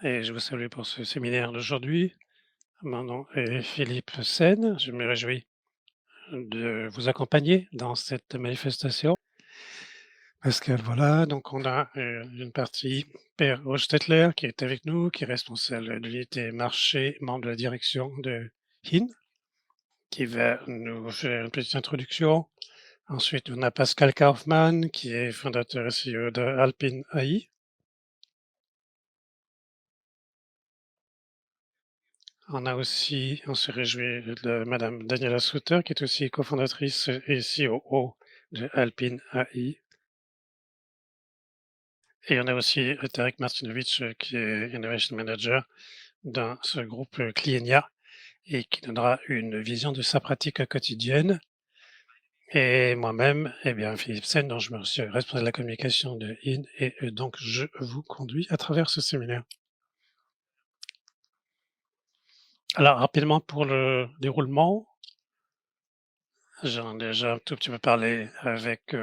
et je vous salue pour ce séminaire d'aujourd'hui. Mon nom est Philippe Sen. Je me réjouis de vous accompagner dans cette manifestation parce que voilà, donc on a, une partie, Per Hostetler qui est avec nous, qui est responsable de l'unité marché, membre de la direction de HIN, qui va nous faire une petite introduction. Ensuite, on a Pascal Kaufmann qui est fondateur et CEO de Alpine AI. On se réjouit de madame Daniela Suter, qui est aussi cofondatrice et COO de Alpine AI. Et on a aussi Tarek Martinovic, qui est Innovation Manager dans ce groupe Clienia et qui donnera une vision de sa pratique quotidienne. Et moi-même, eh bien, Philippe Sen, dont je me suis responsable de la communication de IN, et donc je vous conduis à travers ce séminaire. Alors, rapidement pour le déroulement, j'en ai déjà un tout petit peu parlé avec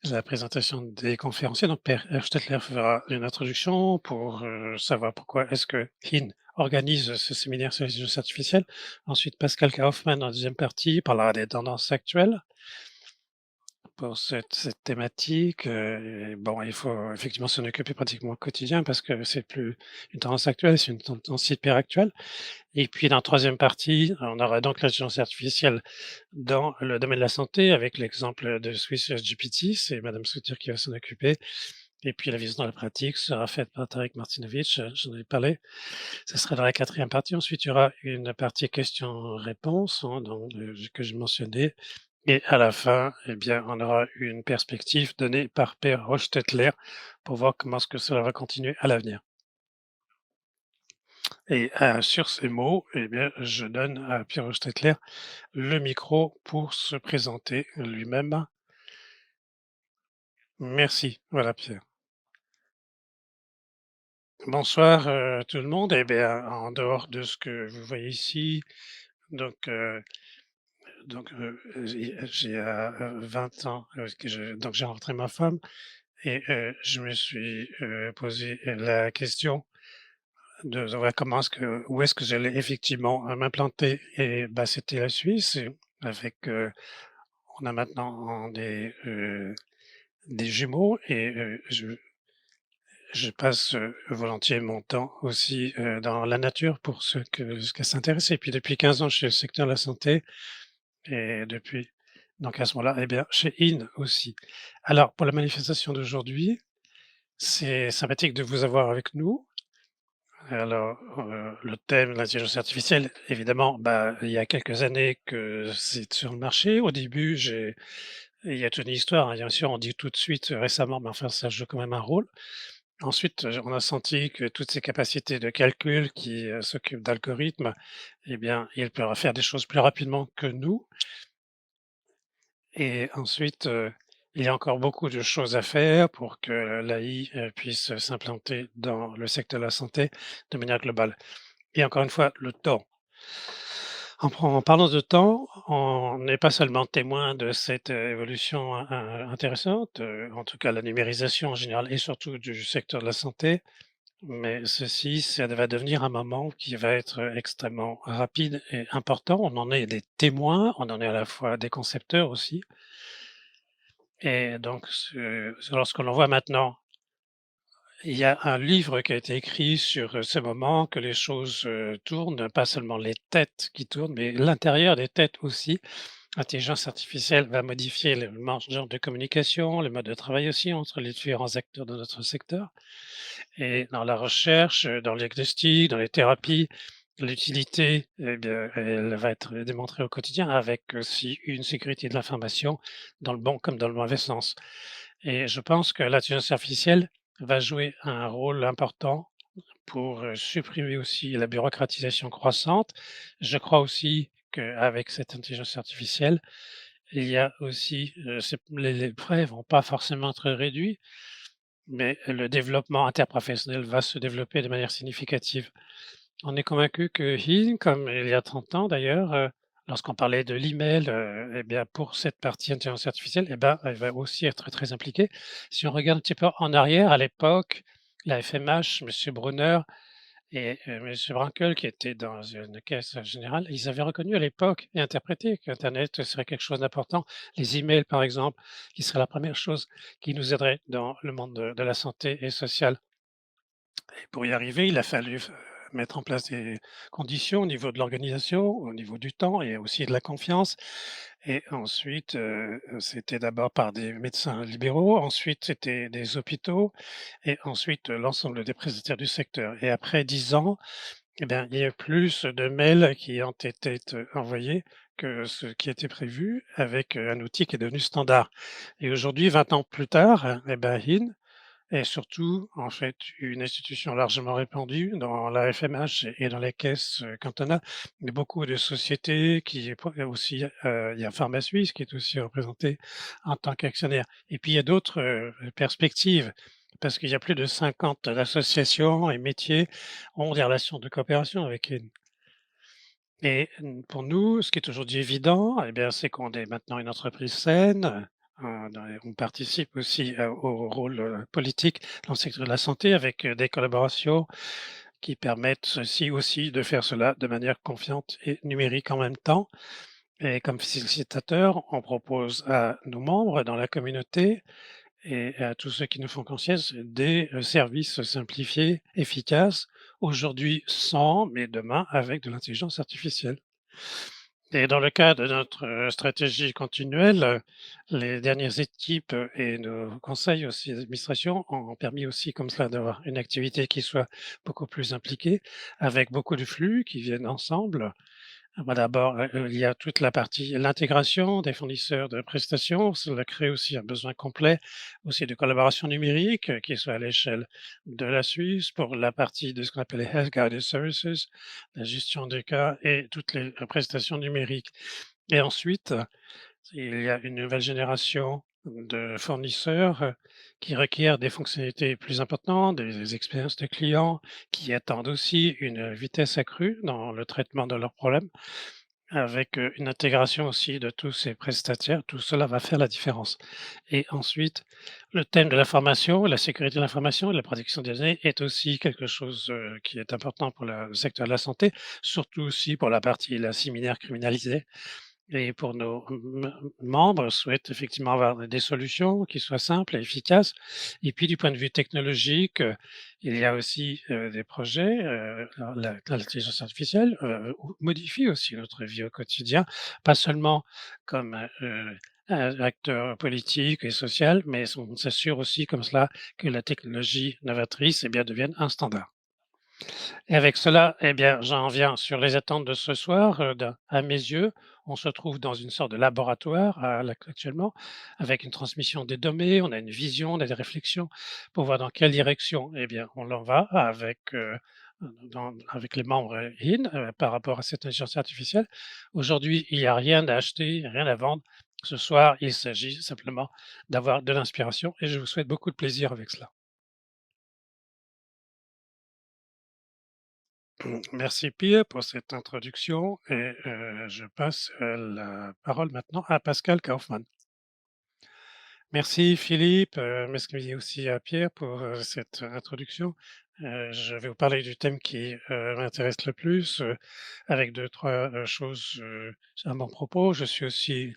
la présentation des conférenciers. Donc, Per Stetler fera une introduction pour savoir pourquoi est-ce que HIN organise ce séminaire sur l'intelligence artificielle. Ensuite, Pascal Kaufmann, en deuxième partie, parlera des tendances actuelles pour cette thématique. Et bon, il faut effectivement s'en occuper pratiquement au quotidien parce que c'est plus une tendance actuelle, c'est une tendance hyper actuelle. Et puis, dans la troisième partie, on aura donc l'intelligence artificielle dans le domaine de la santé avec l'exemple de Swiss GPT, c'est madame Soutir qui va s'en occuper. Et puis la vision dans la pratique sera faite par Tarek Martinovic, j'en ai parlé. Ce sera dans la quatrième partie. Ensuite, il y aura une partie questions-réponses, hein, donc, que j'ai mentionné. Et à la fin, eh bien, on aura une perspective donnée par Per Hostetler pour voir comment est-ce que cela va continuer à l'avenir. Et sur ces mots, eh bien, je donne à Pierre Hostetler le micro pour se présenter lui-même. Merci. Voilà, Pierre. Bonsoir, tout le monde. Eh bien, en dehors de ce que vous voyez ici, donc, j'ai, 20 ans, que donc j'ai rencontré ma femme et je me suis, posé la question de savoir comment est-ce que où est-ce que j'allais effectivement, m'implanter et bah, c'était la Suisse et avec, on a maintenant des jumeaux et je passe, volontiers mon temps aussi, dans la nature pour ce que s'intéresser et puis depuis 15 ans, je suis au secteur de la santé et depuis donc à ce moment-là, eh bien, chez IN aussi. Alors pour la manifestation d'aujourd'hui, c'est sympathique de vous avoir avec nous. Alors, le thème de l'intelligence artificielle, évidemment, bah, il y a quelques années que c'est sur le marché. Au début, il y a toute une histoire, hein, bien sûr, on dit tout de suite, récemment, mais enfin ça joue quand même un rôle. Ensuite, on a senti que toutes ces capacités de calcul qui, s'occupent d'algorithmes, eh bien, ils peuvent faire des choses plus rapidement que nous et ensuite, il y a encore beaucoup de choses à faire pour que l'AI, puisse s'implanter dans le secteur de la santé de manière globale et encore une fois, le temps. En parlant de temps, on n'est pas seulement témoin de cette, évolution intéressante, en tout cas la numérisation en général et surtout du secteur de la santé. Mais ceci, ça va devenir un moment qui va être extrêmement rapide et important. On en est des témoins, on en est à la fois des concepteurs aussi. Et donc, lorsque l'on voit maintenant, il y a un livre qui a été écrit sur ce moment que les choses tournent, pas seulement les têtes qui tournent, mais l'intérieur des têtes aussi. L'intelligence artificielle va modifier le genre de communication, le mode de travail aussi entre les différents acteurs de notre secteur. Et dans la recherche, dans le diagnostic, dans les thérapies, l'utilité, eh bien, elle va être démontrée au quotidien avec aussi une sécurité de l'information dans le bon comme dans le mauvais sens. Et je pense que l'intelligence artificielle va jouer un rôle important pour, supprimer aussi la bureaucratisation croissante. Je crois aussi qu'avec cette intelligence artificielle, il y a aussi, les frais vont pas forcément être réduits, mais le développement interprofessionnel va se développer de manière significative. On est convaincu que Hill, comme il y a 30 ans d'ailleurs, lorsqu'on parlait de l'email, et bien pour cette partie intelligence artificielle, et ben, elle va aussi être très impliquée. Si on regarde un petit peu en arrière, à l'époque, la FMH, monsieur Brunner et monsieur Brankel qui étaient dans une caisse générale, ils avaient reconnu à l'époque et interprété qu'internet serait quelque chose d'important. Les emails, par exemple, qui serait la première chose qui nous aiderait dans le monde de la santé et sociale. Et pour y arriver, il a fallu mettre en place des conditions au niveau de l'organisation, au niveau du temps et aussi de la confiance. Et ensuite, c'était d'abord par des médecins libéraux, ensuite c'était des hôpitaux et ensuite, l'ensemble des prestataires du secteur. Et après 10 ans, eh bien, il y a plus de mails qui ont été envoyés que ce qui était prévu avec, un outil qui est devenu standard. Et aujourd'hui, 20 ans plus tard, eh ben, est surtout, en fait, une institution largement répandue dans la FMH et dans les caisses, cantonales. Il y a beaucoup de sociétés qui il y a aussi, il y a Pharma Suisse qui est aussi représenté en tant qu'actionnaire et puis il y a d'autres, perspectives parce qu'il y a plus de 50 associations et métiers ont des relations de coopération avec Eden et pour nous, ce qui est aujourd'hui évident et bien, c'est qu'on est maintenant une entreprise saine, on participe aussi, au rôle, politique dans le secteur de la santé avec, des collaborations qui permettent ceci aussi de faire cela de manière confiante et numérique en même temps et comme facilitateur, on propose à nos membres dans la communauté et à tous ceux qui nous font confiance des, services simplifiés, efficaces, aujourd'hui sans, mais demain avec de l'intelligence artificielle. Et dans le cadre de notre, stratégie continuelle, les dernières équipes, et nos conseils aussi d'administration ont permis aussi comme ça d'avoir une activité qui soit beaucoup plus impliquée, avec beaucoup de flux qui viennent ensemble. Bah, d'abord, il y a toute la partie l'intégration des fournisseurs de prestations. Cela crée aussi un besoin complet aussi de collaboration numérique, qui soit à l'échelle de la Suisse pour la partie de ce qu'on appelle les Health Guided Services, la gestion des cas et toutes les prestations numériques. Et ensuite, il y a une nouvelle génération de fournisseurs, qui requièrent des fonctionnalités plus importantes, des expériences de clients, qui attendent aussi une vitesse accrue dans le traitement de leurs problèmes. Avec, une intégration aussi de tous ces prestataires, tout cela va faire la différence et ensuite, le thème de l'information, la sécurité de l'information et la protection des données est aussi quelque chose, qui est important pour le secteur de la santé, surtout aussi pour la partie la similaire criminalisée et pour nos membres souhaitent effectivement avoir des solutions qui soient simples et efficaces et puis du point de vue technologique, il y a aussi, des projets, alors l'intelligence artificielle, modifie aussi notre vie au quotidien, pas seulement comme, un acteur politique et social, mais on s'assure aussi comme cela que la technologie novatrice, eh bien, devienne un standard. Et avec cela, eh bien, j'en viens sur les attentes de ce soir. À mes yeux, on se trouve dans une sorte de laboratoire actuellement, avec une transmission des données, on a une vision, on a des réflexions pour voir dans quelle direction, eh bien, on en va avec, avec les membres IN par rapport à cette intelligence artificielle. Aujourd'hui, il n'y a rien à acheter, rien à vendre. Ce soir, il s'agit simplement d'avoir de l'inspiration et je vous souhaite beaucoup de plaisir avec cela. Merci Pierre pour cette introduction et je passe, la parole maintenant à Pascal Kaufmann. Merci Philippe, merci aussi à Pierre pour, cette introduction. Je vais vous parler du thème qui, m'intéresse le plus, avec 2-3 choses, à mon propos. Je suis aussi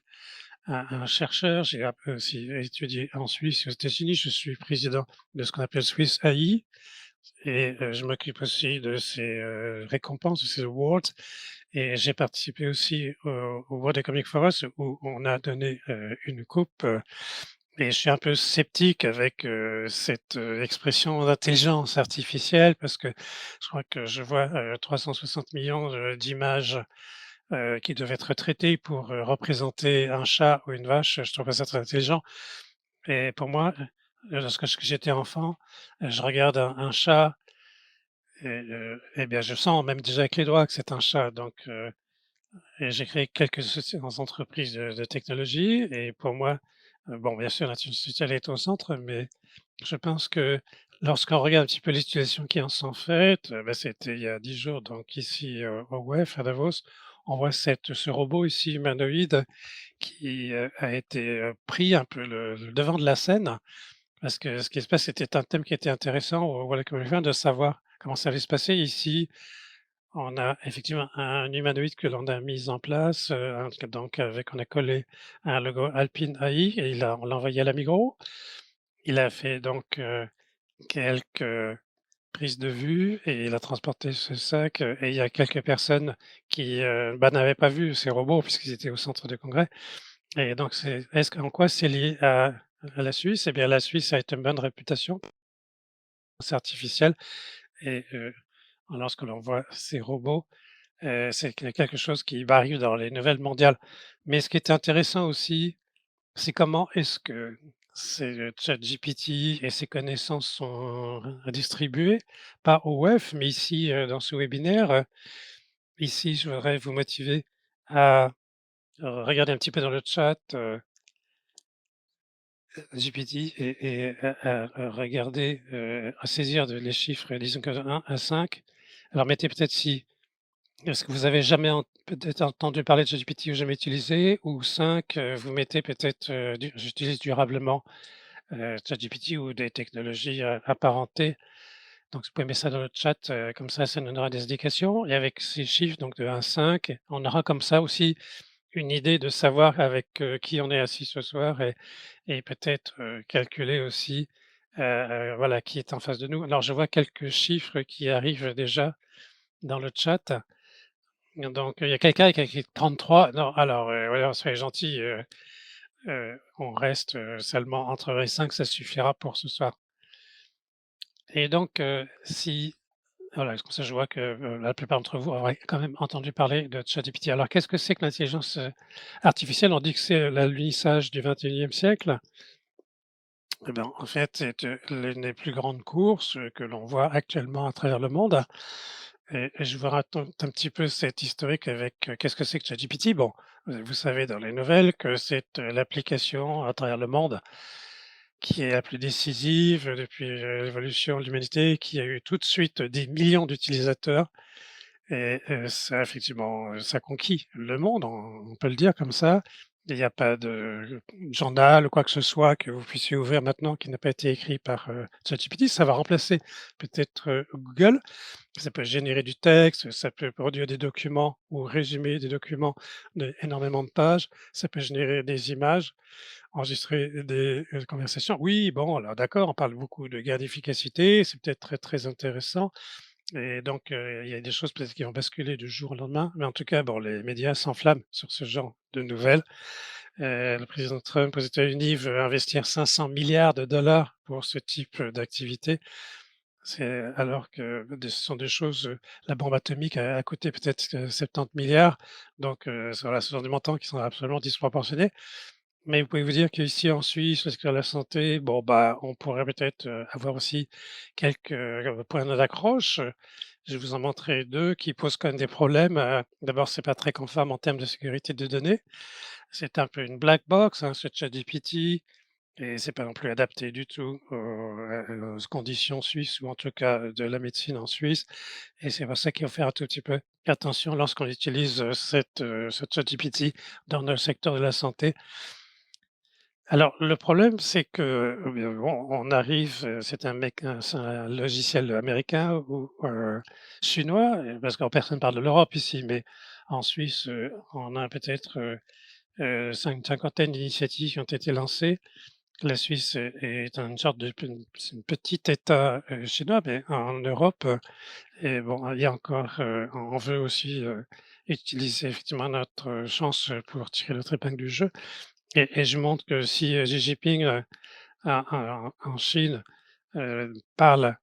un chercheur, j'ai un peu aussi étudié en Suisse et aux États-Unis. Je suis président de ce qu'on appelle Swiss AI. Et je m'occupe aussi de ces, récompenses, de ces awards et j'ai participé aussi au World Economic Forum où on a donné, une coupe, et je suis un peu sceptique avec, cette, expression d'intelligence artificielle parce que je crois que je vois, 360 millions d'images, qui doivent être traitées pour, représenter un chat ou une vache. Je trouve pas ça très intelligent et pour moi, lorsque j'étais enfant, je regarde un chat et bien, je sens même déjà avec les doigts que c'est un chat, donc et j'ai créé quelques entreprises de technologie et pour moi, bon, bien sûr, l'intelligence artificielle est au centre, mais je pense que lorsqu'on regarde un petit peu les situations qui en sont faites, bah, c'était il y a 10 jours, donc ici, au WEF à Davos, on voit ce robot ici humanoïde qui, a été, pris un peu le devant de la scène parce que ce qui se passe, c'était un thème qui était intéressant au World Economic Forum de savoir comment ça allait se passer. Ici, on a effectivement un humanoïde que l'on a mis en place, donc avec on a collé un logo Alpine AI et on l'a envoyé à la Migros. Il a fait donc, quelques prises de vue et il a transporté ce sac, et il y a quelques personnes qui, n'avaient pas vu ces robots puisqu'ils étaient au centre de congrès et donc en quoi c'est lié à la Suisse? Eh bien, la Suisse a une bonne réputation, c'est artificiel et lorsque l'on voit ces robots, c'est quelque chose qui va arriver dans les nouvelles mondiales. Mais ce qui est intéressant aussi, c'est comment est-ce que ces ChatGPT et ses connaissances sont distribuées, pas au WEF, mais ici, dans ce webinaire. Ici, je voudrais vous motiver à regarder un petit peu dans le chat, GPT et à regarder, à saisir les chiffres, disons que 1 à 5. Alors mettez peut-être si est-ce que vous avez jamais peut-être entendu parler de ChatGPT ou jamais utilisé? Ou 5, vous mettez peut-être, j'utilise durablement, ChatGPT ou des technologies, apparentées. Donc vous pouvez mettre ça dans le chat, comme ça nous donnera des indications et avec ces chiffres donc de 1 à 5, on aura comme ça aussi une idée de savoir avec, qui on est assis ce soir et peut-être, calculer aussi, voilà, qui est en face de nous. Alors je vois quelques chiffres qui arrivent déjà dans le chat. Donc il y a quelqu'un qui a écrit 33. Non, alors, ouais, soyez gentils, on reste, seulement entre 1 et 5, ça suffira pour ce soir et donc si voilà, comme ça je vois que, la plupart d'entre vous auraient quand même entendu parler de ChatGPT. Alors qu'est-ce que c'est que l'intelligence, artificielle? On dit que c'est l'alunissage du 21e siècle. Eh bien, en fait, c'est, l'une des plus grandes courses, que l'on voit actuellement à travers le monde et je vous raconte un petit peu cette historique avec, qu'est-ce que c'est que ChatGPT? Bon, vous savez dans les nouvelles que c'est, l'application à travers le monde qui est la plus décisive depuis, l'évolution de l'humanité, qui a eu tout de suite des millions d'utilisateurs et ça effectivement, ça a conquis le monde, on peut le dire comme ça. Il n'y a pas de journal ou quoi que ce soit que vous puissiez ouvrir maintenant qui n'a pas été écrit par, ChatGPT. Ça va remplacer peut-être, Google. Ça peut générer du texte, ça peut produire des documents ou résumer des documents d'énormément de pages. Ça peut générer des images, enregistrer des, conversations. Oui, bon, alors d'accord, on parle beaucoup de gain d'efficacité, c'est peut-être très, très intéressant et donc il y a des choses peut-être qui vont basculer du jour au lendemain, mais en tout cas, bon, les médias s'enflamment sur ce genre de nouvelles. Le président Trump aux États-Unis veut investir 500 milliards de dollars pour ce type, d'activité. C'est alors que ce sont des choses, la bombe atomique a coûté peut-être, 70 milliards. Donc voilà, ce sont des montants qui sont absolument disproportionnés. Mais vous pouvez vous dire qu'ici en Suisse, le secteur de la santé, bon, bah, on pourrait peut-être, avoir aussi quelques, points d'accroche. Je vais vous en montrer 2 qui posent quand même des problèmes. D'abord, c'est pas très conforme en termes de sécurité de données. C'est un peu une black box, hein, ce ChatGPT et c'est pas non plus adapté du tout aux conditions suisses ou en tout cas de la médecine en Suisse et c'est pour ça qu'il faut faire un tout petit peu attention lorsqu'on utilise, ce ChatGPT dans le secteur de la santé. Alors le problème, c'est que, bon, on arrive, c'est un logiciel américain ou, chinois, parce que personne parle de l'Europe ici, mais en Suisse, on a peut-être, une cinquantaine d'initiatives qui ont été lancées. La Suisse est une sorte de c'est une petit État, chinois, mais en Europe, et bon, il y a encore, on veut aussi, utiliser effectivement notre chance pour tirer notre épingle du jeu. Et je montre que si, Xi Jinping, en Chine, parle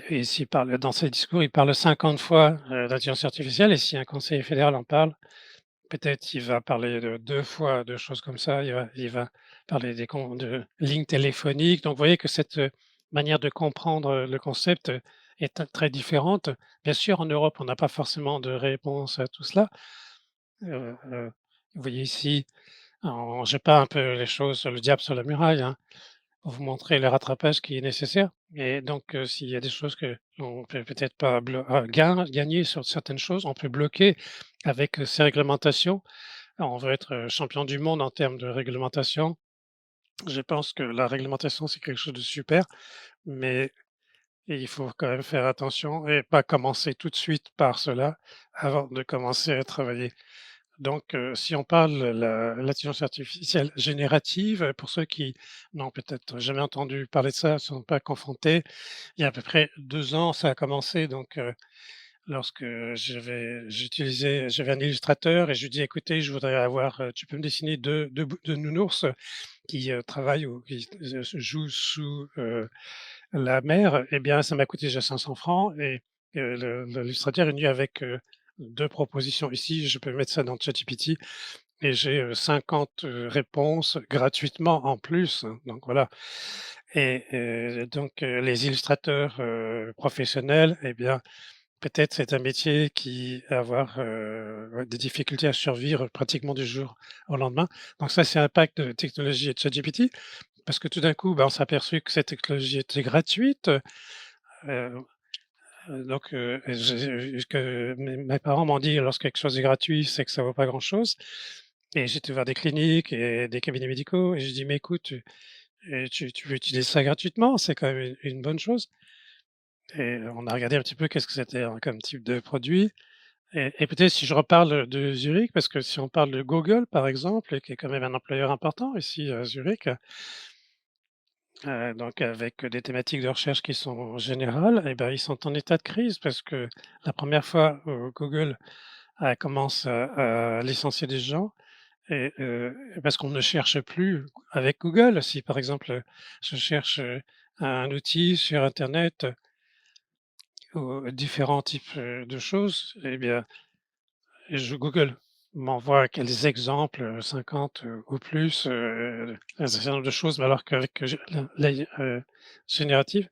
et s'il parle dans ses discours, il parle 50 fois, d'intelligence artificielle et si un conseiller fédéral en parle, peut-être il va parler de 2 fois de choses comme ça. Il va parler de lignes téléphoniques. Donc vous voyez que cette, manière de comprendre, le concept, est très différente. Bien sûr, en Europe, on n'a pas forcément de réponse à tout cela. Vous voyez ici j'ai peint un peu les choses, le diable sur la muraille, hein, pour vous montrer le rattrapage qui est nécessaire et donc s'il y a des choses que on peut peut-être pas gagner sur certaines choses, on peut bloquer avec, ces réglementations. Alors on veut être, champion du monde en termes de réglementation Je pense que la réglementation, c'est quelque chose de super, mais il faut quand même faire attention et pas commencer tout de suite par cela avant de commencer à travailler. Donc, si on parle de l'intelligence artificielle générative, pour ceux qui n'ont peut-être jamais entendu parler de ça, ne sont pas confrontés, il y a à peu près 2 ans, ça a commencé donc, lorsque j'avais un illustrateur et je lui dis: «Écoutez, je voudrais avoir, tu peux me dessiner 2 nounours qui, travaillent ou qui, se jouent sous, la mer?» Eh bien, ça m'a coûté déjà 500 francs et l'illustrateur est venu avec, 2 propositions. Ici, je peux mettre ça dans ChatGPT et j'ai, 50, réponses gratuitement en plus, hein, donc voilà et donc les illustrateurs, professionnels et bien, peut-être c'est un métier qui va avoir, ouais, des difficultés à survivre pratiquement du jour au lendemain. Donc ça, c'est l'impact de technologie et de ChatGPT parce que tout d'un coup, bah, on s'est aperçu que cette technologie était gratuite, heu donc j'ai que mes parents m'ont dit: «Lorsque quelque chose est gratuit, c'est que ça vaut pas grand-chose» et j'ai été voir des cliniques et des cabinets médicaux et j'ai dit: «Mais écoute, tu veux utiliser ça gratuitement, c'est quand même une bonne chose» et on a regardé un petit peu qu'est-ce que c'était, hein, comme type de produit et peut-être si je reparle de Zurich, parce que si on parle de Google, par exemple, qui est quand même un employeur important ici à Zurich, donc avec des thématiques de recherche qui sont générales et ben, ils sont en état de crise parce que la première fois où Google commence à licencier des gens et parce qu'on ne cherche plus avec Google. Si par exemple, je cherche, un outil sur internet ou différents types, de choses et bien, je Google m'envoie quels exemples, 50, ou plus, un certain nombre de choses, mais alors qu'avec, l'AI, générative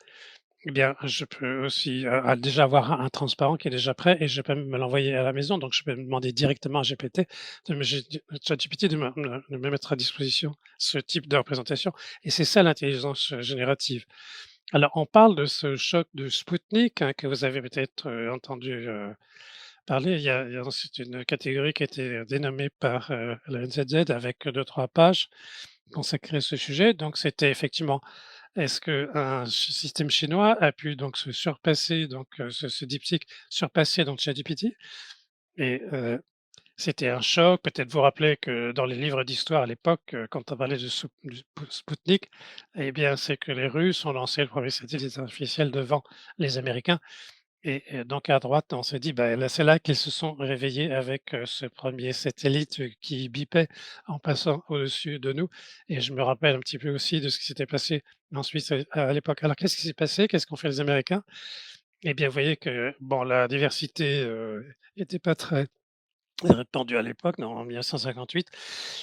eh bien, je peux aussi, déjà avoir un transparent qui est déjà prêt et je peux même me l'envoyer à la maison. Donc je peux demander directement à GPT de me gé ChatGPT de me mettre à disposition ce type de représentation et c'est ça l'intelligence, générative. Alors on parle de ce choc de Spoutnik, hein, que vous avez peut-être, entendu, parler. Il y a c'est une catégorie qui a été dénommée par, la NZZ avec deux-trois pages consacrées à ce sujet. Donc c'était effectivement est-ce qu'un système chinois a pu donc se surpasser donc ce DeepSeek surpasser donc ChatGPT et c'était un choc. Peut-être vous rappelez que dans les livres d'histoire à l'époque, quand on parlait de Spoutnik et bien, c'est que les Russes ont lancé le premier satellite artificiel devant les Américains et donc à droite, on s'est dit: «Bah, là, c'est là qu'ils se sont réveillés avec, ce premier satellite, qui bipait en passant au-dessus de nous» et je me rappelle un petit peu aussi de ce qui s'était passé en Suisse à l'époque. Alors qu'est-ce qui s'est passé? Qu'est-ce qu'ont fait les Américains? Eh bien, vous voyez que, bon, la diversité, était pas très répandue à l'époque, non, en 1958.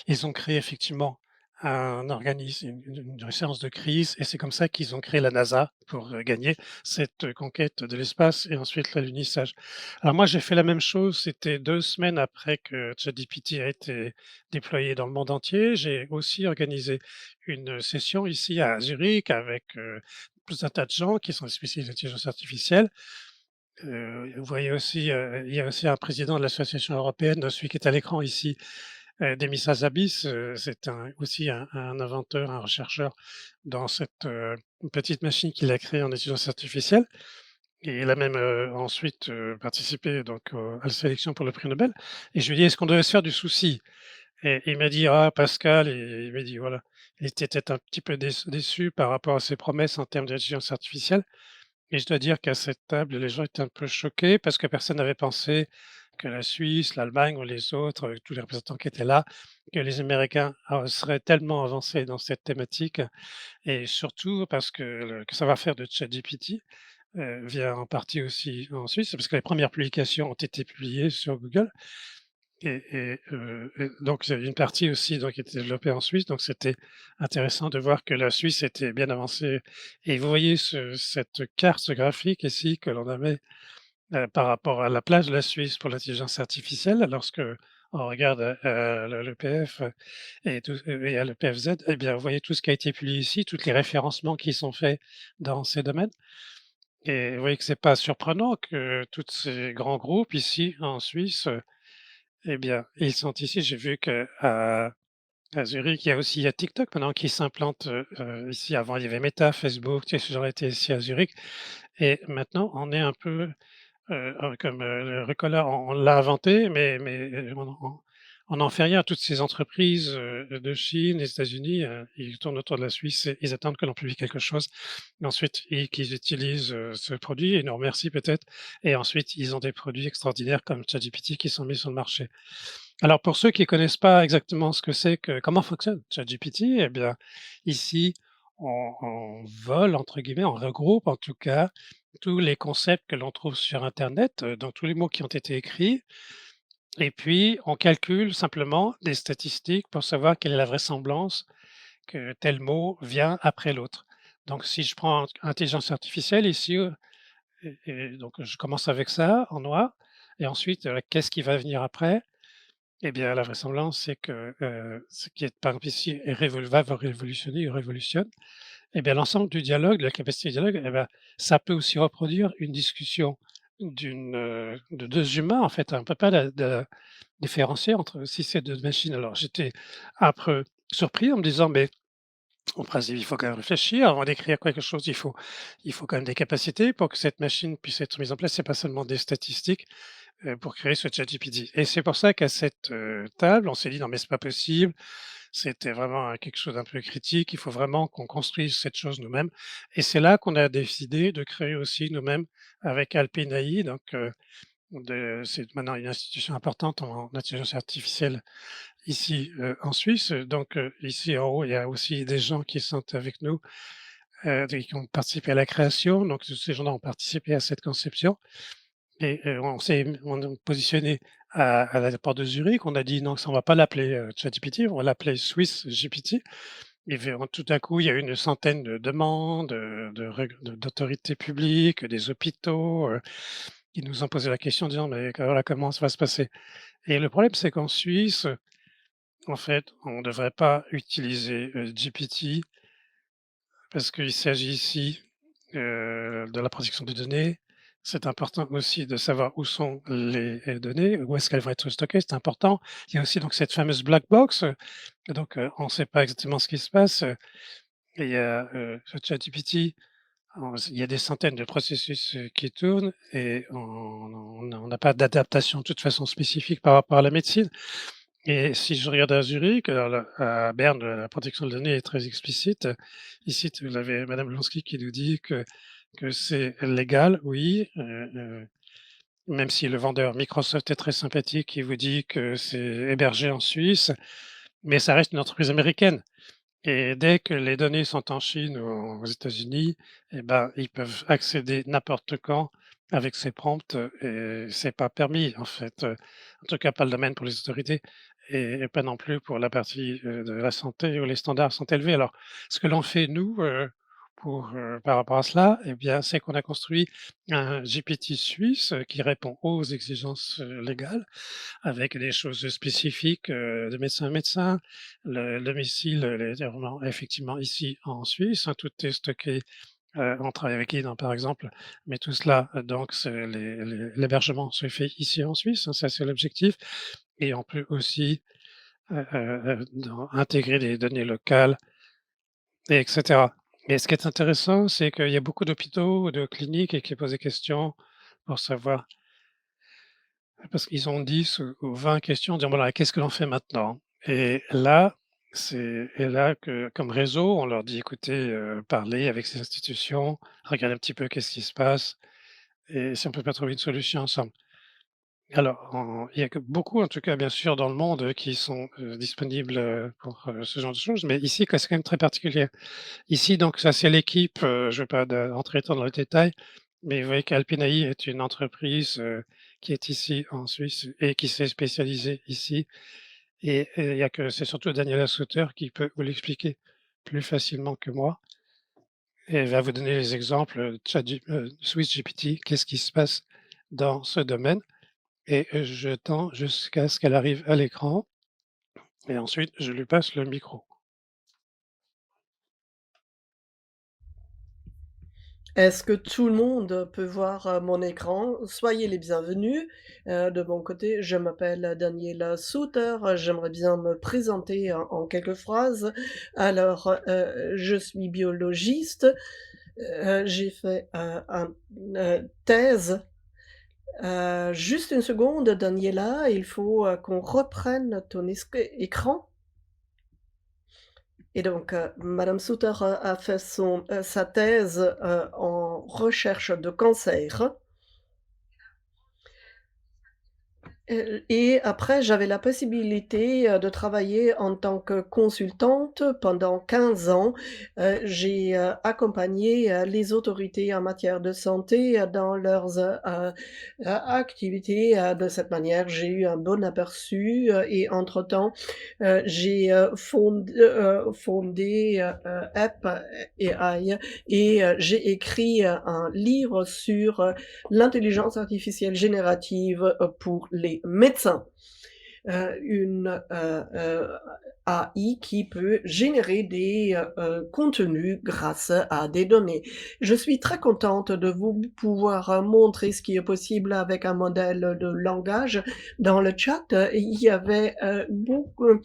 Ils ont créé effectivement un organisme, une séance de crise et c'est comme ça qu'ils ont créé la NASA pour, gagner cette, conquête de l'espace et ensuite l'alunissage. Alors moi, j'ai fait la même chose, c'était 2 semaines après que ChatGPT a été déployé dans le monde entier. J'ai aussi organisé une session ici à Zurich avec, tout un tas de gens qui sont spécialistes d'intelligence artificielle. Vous voyez aussi, il y a aussi un président de l'association européenne, celui qui est à l'écran ici, Demis Hassabis, c'est aussi un inventeur, un rechercheur dans cette, petite machine qu'il a créée en intelligence artificielle et il a même, ensuite, participé donc à la sélection pour le prix Nobel et je lui ai dit: «Est-ce qu'on devait se faire du souci?» et il m'a dit: «Ah Pascal» et il m'a dit voilà, il était peut-être un petit peu déçu par rapport à ses promesses en termes d'intelligence artificielle et je dois dire qu'à cette table, les gens étaient un peu choqués parce que personne n'avait pensé que la Suisse, l'Allemagne ou les autres, tous les représentants qui étaient là, que les Américains, seraient tellement avancés dans cette thématique et surtout parce que le savoir-faire de ChatGPT, vient en partie aussi en Suisse, parce que les premières publications ont été publiées sur Google et donc il y a une partie aussi donc qui était développée en Suisse, donc c'était intéressant de voir que la Suisse était bien avancée et vous voyez cette carte graphique ici que l'on avait, par rapport à la place de la Suisse pour l'intelligence artificielle lorsque on regarde, l'EPF et le PFZ et bien vous voyez tout ce qui a été publié ici, tous les référencements qui sont faits dans ces domaines et vous voyez que c'est pas surprenant que tous ces grands groupes ici en Suisse, eh bien, ils sont ici. J'ai vu qu'à À Zurich, il y a TikTok maintenant qui s'implante, ici. Avant, il y avait Meta, Facebook, tu sais, ce genre était ici à Zurich et maintenant on est un peu, comme, le Rucola, on l'a inventé, mais on n'en fait rien. Toutes ces entreprises, de Chine, des États-Unis, ils tournent autour de la Suisse et ils attendent que l'on publie quelque chose et ensuite qu'ils utilisent, ce produit et nous remercient peut-être et ensuite ils ont des produits extraordinaires comme ChatGPT qui sont mis sur le marché. Alors pour ceux qui connaissent pas exactement ce que c'est que comment fonctionne ChatGPT, eh bien, ici, on «vole» entre guillemets, on regroupe en tout cas tous les concepts que l'on trouve sur internet, donc tous les mots qui ont été écrits et puis on calcule simplement des statistiques pour savoir quelle est la vraisemblance que tel mot vient après l'autre. Donc si je prends intelligence artificielle ici, et donc je commence avec ça en noir et ensuite, qu'est-ce qui va venir après? Eh bien, la vraisemblance, c'est que, ce qui est par exemple ici est va révolutionner ou révolutionne, eh bien l'ensemble du dialogue, de la capacité de dialogue, eh ben, ça peut aussi reproduire une discussion de 2 humains en fait. On ne peut pas la différencier entre si c'est 2 machines. Alors j'étais un peu surpris en me disant: «Mais en principe, il faut quand même réfléchir avant d'écrire quelque chose, il faut quand même des capacités pour que cette machine puisse être mise en place. C'est pas seulement des statistiques». Pour créer ce ChatGPT et c'est pour ça qu'à cette, table, on s'est dit: «Non mais c'est pas possible». C'était vraiment, quelque chose d'un peu critique. Il faut vraiment qu'on construise cette chose nous-mêmes et c'est là qu'on a décidé de créer aussi nous-mêmes avec Alpine donc c'est maintenant une institution importante en intelligence artificielle ici, en Suisse. Donc ici en haut, il y a aussi des gens qui sont avec nous, qui ont participé à la création. Donc tous ces gens-là ont participé à cette conception et on est positionné à l'aéroport de Zurich. On a dit: «Non, ça on va pas l'appeler, ChatGPT, on va l'appeler Swiss GPT». Et puis, tout à coup, il y a eu une centaine de demandes, d'autorités publiques, des hôpitaux, qui nous ont posé la question en disant: «Mais voilà, comment ça va se passer?» Et le problème, c'est qu'en Suisse, en fait, on ne devrait pas utiliser, GPT parce qu'il s'agit ici, de la protection des données. C'est important aussi de savoir où sont les données, où est-ce qu'elles vont être stockées, c'est important. Il y a aussi donc cette fameuse black box, donc on ne sait pas exactement ce qui se passe, et il y a, ce ChatGPT, il y a des centaines de processus, qui tournent et on n'a pas d'adaptation de toute façon spécifique par rapport à la médecine. Et si je regarde à Zurich, alors là, à Berne, la protection de données est très explicite. Ici, vous avez madame Blonsky qui nous dit que c'est légal, oui, même si le vendeur Microsoft est très sympathique, il vous dit que c'est hébergé en Suisse, mais ça reste une entreprise américaine. Et dès que les données sont en Chine ou aux États-Unis, eh ben, ils peuvent accéder n'importe quand avec ces prompts, et c'est pas permis en fait, en tout cas pas le domaine pour les autorités et pas non plus pour la partie, de la santé où les standards sont élevés. Alors ce que l'on fait nous, par rapport à cela, eh bien, c'est qu'on a construit un GPT suisse, qui répond aux exigences, légales avec des choses spécifiques, de médecin à médecin. Le domicile, est vraiment effectivement ici en Suisse, hein, tout est stocké, on travaille avec Lyon par exemple, mais tout cela, donc c'est l'hébergement se fait ici en Suisse, hein, ça c'est l'objectif et on peut aussi, intégrer des données locales et cetera. Et ce qui est intéressant, c'est qu'il y a beaucoup d'hôpitaux, de cliniques et qui posent des questions pour savoir parce qu'ils ont 10 ou 20 questions, dire: «Voilà, qu'est-ce que l'on fait maintenant?» Et là que comme réseau, on leur dit: «Écoutez, parlez avec ces institutions, regardez un petit peu qu'est-ce qui se passe et si on peut pas trouver une solution ensemble». Alors il y a que beaucoup en tout cas bien sûr dans le monde, qui sont, disponibles, pour, ce genre de choses, mais ici que c'est quand même très particulier. Ici donc ça c'est l'équipe, je ne vais pas rentrer tant dans le détail, mais vous voyez qu'Alpinaï est une entreprise, qui est ici en Suisse et qui s'est spécialisée ici et il y a que c'est surtout Daniela Sutter qui peut vous l'expliquer plus facilement que moi et elle va vous donner les exemples, SwissGPT, qu'est-ce qui se passe dans ce domaine et je tends jusqu'à ce qu'elle arrive à l'écran et ensuite je lui passe le micro. Est-ce que tout le monde peut voir, mon écran? Soyez les bienvenus. De mon côté, je m'appelle Daniela Suter, j'aimerais bien me présenter en quelques phrases. Alors, je suis biologiste, j'ai fait, thèse. Juste une seconde Daniela, il faut, qu'on reprenne ton écran. Et donc, madame Suter, a fait sa thèse, en recherche de cancer. Et après, j'avais la possibilité, de travailler en tant que consultante pendant 15 ans. J'ai, accompagné, les autorités en matière de santé, dans leurs, activités, de cette manière. J'ai eu un bon aperçu, et entre-temps, j'ai, fondé, App AI et j'ai écrit, un livre sur, l'intelligence artificielle générative, pour les médecins. Une, AI qui peut générer des, contenus grâce à des données. Je suis très contente de vous pouvoir, montrer ce qui est possible avec un modèle de langage. Dans le chat, il y avait, beaucoup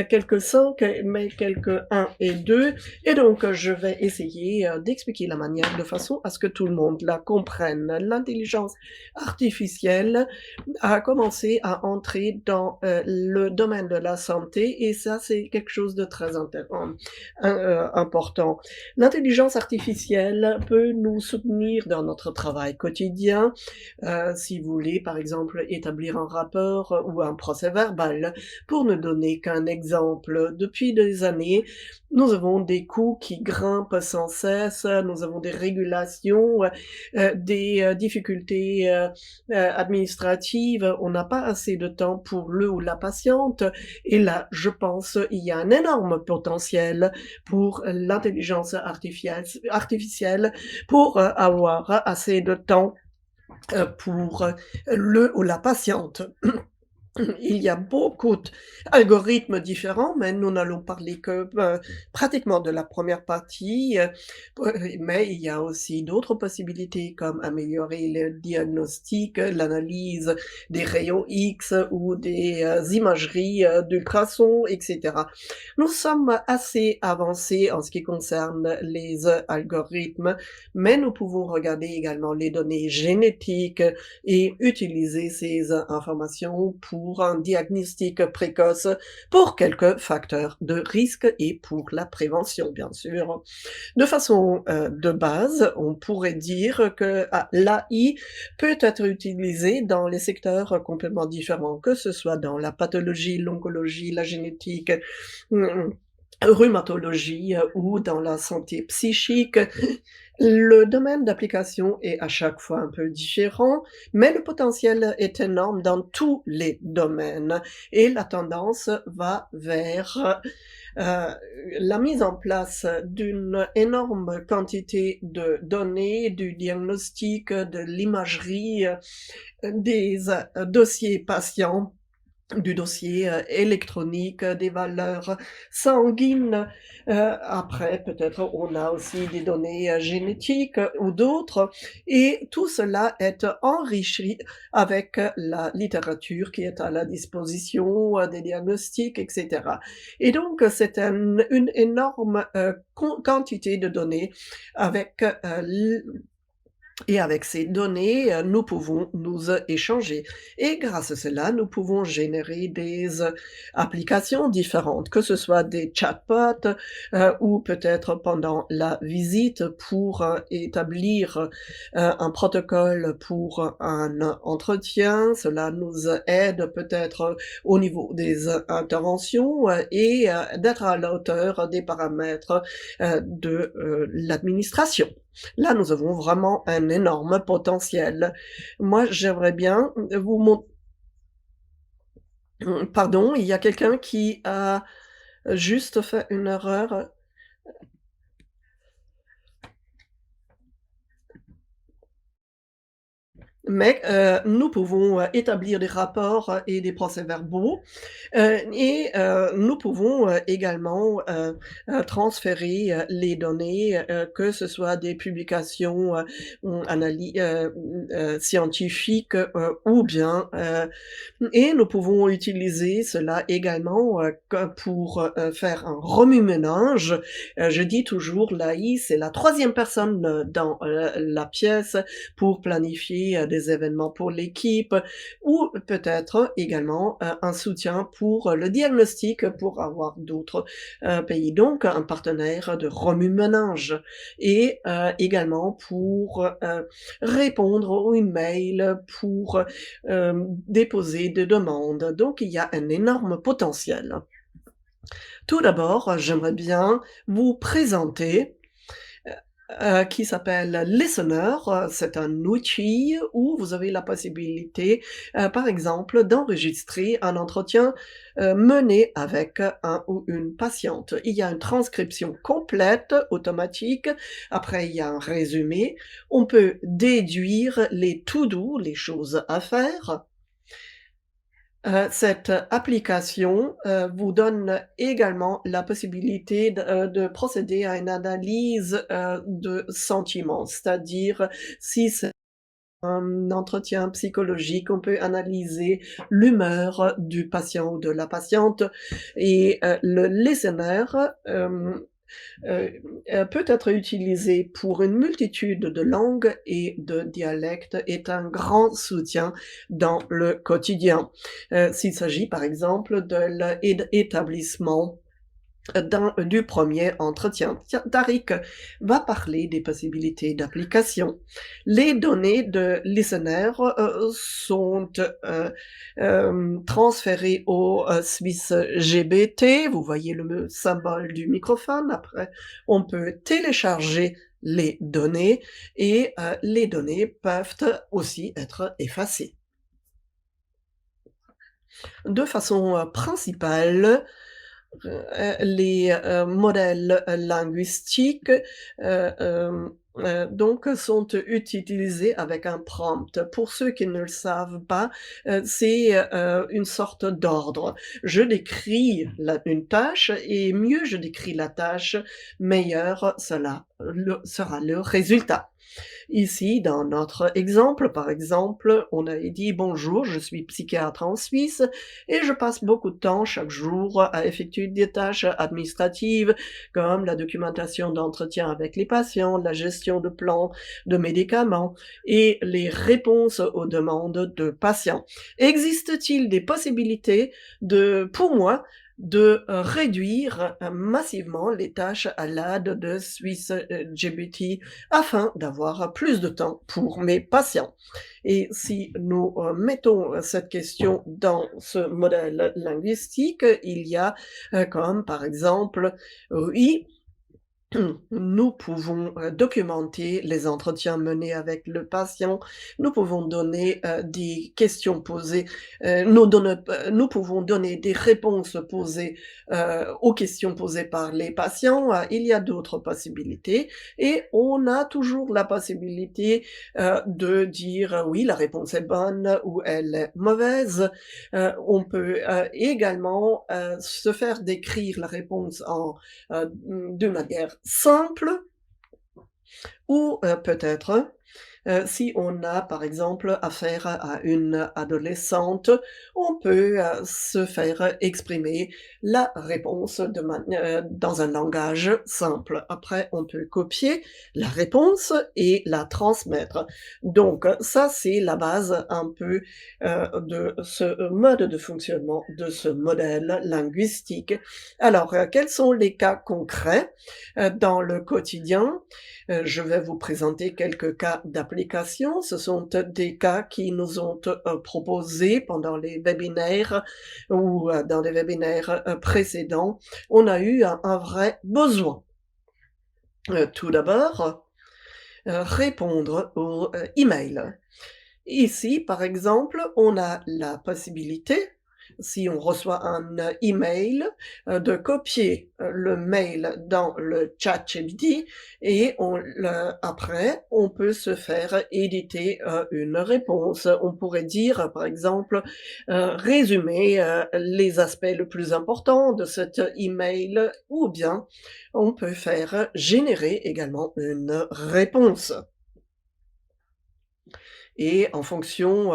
quelques 5, mais quelques un et 2. Et donc, je vais essayer, d'expliquer la manière de façon à ce que tout le monde la comprenne. L'intelligence artificielle a commencé à entrer dans, le domaine de la santé et ça, c'est quelque chose de très important. L'intelligence artificielle peut nous soutenir dans notre travail quotidien, si vous voulez, par exemple, établir un rapport ou un procès-verbal. Pour ne donner qu'un exemple, depuis des années, nous avons des coûts qui grimpent sans cesse, nous avons des régulations, des, difficultés, administratives, on n'a pas assez de temps pour le ou la patiente et là, je pense, il y a un énorme potentiel pour l'intelligence artificielle pour, avoir assez de temps, pour, le ou la patiente. Il y a beaucoup d'algorithmes différents, mais nous n'allons parler que, pratiquement de la première partie, mais il y a aussi d'autres possibilités comme améliorer le diagnostic, l'analyse des rayons X ou des, imageries, d'ultrasons et cetera. Nous sommes assez avancés en ce qui concerne les, algorithmes, mais nous pouvons regarder également les données génétiques et utiliser ces informations pour un diagnostic précoce pour quelques facteurs de risque et pour la prévention, bien sûr. De façon, de base, on pourrait dire que l'AI peut être utilisée dans les secteurs complètement différents, que ce soit dans la pathologie, l'oncologie, la génétique, mmh, rhumatologie, ou dans la santé psychique. Le domaine d'application est à chaque fois un peu différent, mais le potentiel est énorme dans tous les domaines et la tendance va vers, heu, la mise en place d'une énorme quantité de données, du diagnostic, de l'imagerie, des, dossiers patients, du dossier, électronique, des valeurs sanguines. Après, peut-être on a aussi des données, génétiques, ou d'autres et tout cela est enrichi avec, la littérature qui est à la disposition, des diagnostics et cetera et donc c'est une énorme, quantité de données avec, et avec ces données, nous pouvons nous, échanger et grâce à cela, nous pouvons générer des, applications différentes, que ce soit des chatbots, ou peut-être pendant la visite pour, établir, un protocole pour un entretien. Cela nous aide peut-être au niveau des interventions, et d'être à la hauteur des paramètres, de, l'administration. Là, nous avons vraiment un énorme potentiel. Moi, j'aimerais bien vous mon pardon, il y a quelqu'un qui a juste fait une erreur. Mais nous pouvons établir des rapports et des procès-verbaux, nous pouvons également transférer les données, que ce soit des publications scientifiques, ou bien et nous pouvons utiliser cela également pour faire un remue-ménage. Je dis toujours l'AI, c'est la troisième personne dans la pièce pour planifier des événements pour l'équipe ou peut-être également un soutien pour le diagnostic pour avoir d'autres pays. Donc un partenaire de remue-ménage et également pour répondre aux emails, pour déposer des demandes. Donc il y a un énorme potentiel. Tout d'abord, j'aimerais bien vous présenter qui s'appelle Listener. C'est un outil où vous avez la possibilité, par exemple, d'enregistrer un entretien mené avec un ou une patiente. Il y a une transcription complète, automatique. Après, il y a un résumé. On peut déduire les to-do, les choses à faire. Cette application vous donne également la possibilité de procéder à une analyse de sentiments, c'est-à-dire si c'est un entretien psychologique, on peut analyser l'humeur du patient ou de la patiente et le listener peut être utilisé pour une multitude de langues et de dialectes, est un grand soutien dans le quotidien. S'il s'agit par exemple de l'établissement du premier entretien. Tariq va parler des possibilités d'application. Les données de listener sont transférées au Swiss GBT. Vous voyez le symbole du microphone. Après, on peut télécharger les données et les données peuvent aussi être effacées. De façon principale, les modèles linguistiques donc sont utilisés avec un prompt. Pour ceux qui ne le savent pas, c'est une sorte d'ordre. Je décris une tâche et mieux je décris la tâche, meilleur sera le résultat. Ici, dans notre exemple, par exemple, on a dit: «Bonjour, je suis psychiatre en Suisse et je passe beaucoup de temps chaque jour à effectuer des tâches administratives comme la documentation d'entretien avec les patients, la gestion de plans de médicaments et les réponses aux demandes de patients. Existe-t-il des possibilités pour moi de réduire massivement les tâches à l'aide de Swiss GBT afin d'avoir plus de temps pour mes patients?» Et si nous mettons cette question dans ce modèle linguistique, il y a comme par exemple, oui, nous pouvons documenter les entretiens menés avec le patient, nous pouvons donner des questions posées, nous pouvons donner des réponses posées aux questions posées par les patients. Il y a d'autres possibilités et on a toujours la possibilité de dire oui, la réponse est bonne ou elle est mauvaise. On peut également se faire décrire la réponse de manière simple ou peut-être si on a, par exemple, affaire à une adolescente, on peut se faire exprimer la réponse dans un langage simple. Après, on peut copier la réponse et la transmettre. Donc, ça, c'est la base un peu de ce mode de fonctionnement, de ce modèle linguistique. Alors, quels sont les cas concrets dans le quotidien? Je vais vous présenter quelques cas d'application. Ce sont des cas qui nous ont proposés pendant les webinaires ou dans les webinaires précédents. On a eu un vrai besoin. Tout d'abord, répondre aux emails. Ici, par exemple, on a la possibilité Si on reçoit un email, de copier, le mail dans le ChatGPT et après, on peut se faire éditer, une réponse. On pourrait dire, par exemple, résumer, les aspects les plus importants de cet email ou bien on peut faire générer également une réponse. Et en fonction,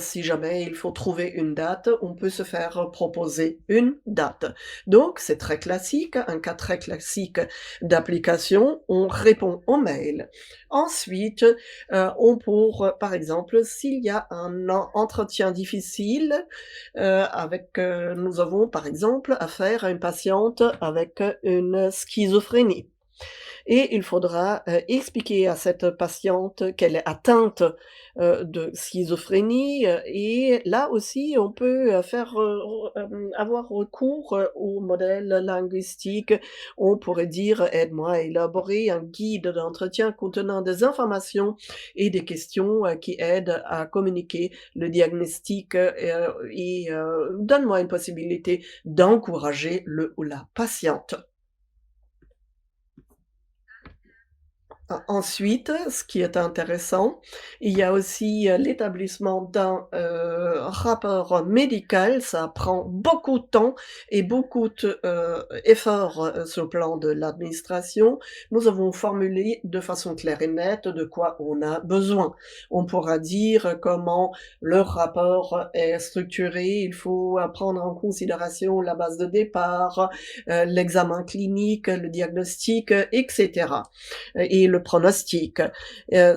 si jamais il faut trouver une date, on peut se faire proposer une date. Donc c'est très classique, un cas très classique d'application, on répond au mail. Ensuite, par exemple, s'il y a un entretien difficile, nous avons par exemple affaire à une patiente avec une schizophrénie. Et il faudra, expliquer à cette patiente qu'elle est atteinte, de schizophrénie, et là aussi on peut, avoir recours, au modèle linguistique. On pourrait dire: «Aide-moi à élaborer un guide d'entretien contenant des informations et des questions, qui aident à communiquer le diagnostic, donne-moi une possibilité d'encourager le ou la patiente». Ensuite, ce qui est intéressant, il y a aussi, l'établissement d'un, rapport médical. Ça prend beaucoup de temps et beaucoup de, efforts, sur le plan de l'administration. Nous avons formulé de façon claire et nette de quoi on a besoin. On pourra dire comment le rapport est structuré. Il faut, prendre en considération la base de départ, l'examen clinique, le diagnostic, et cetera et le pronostic.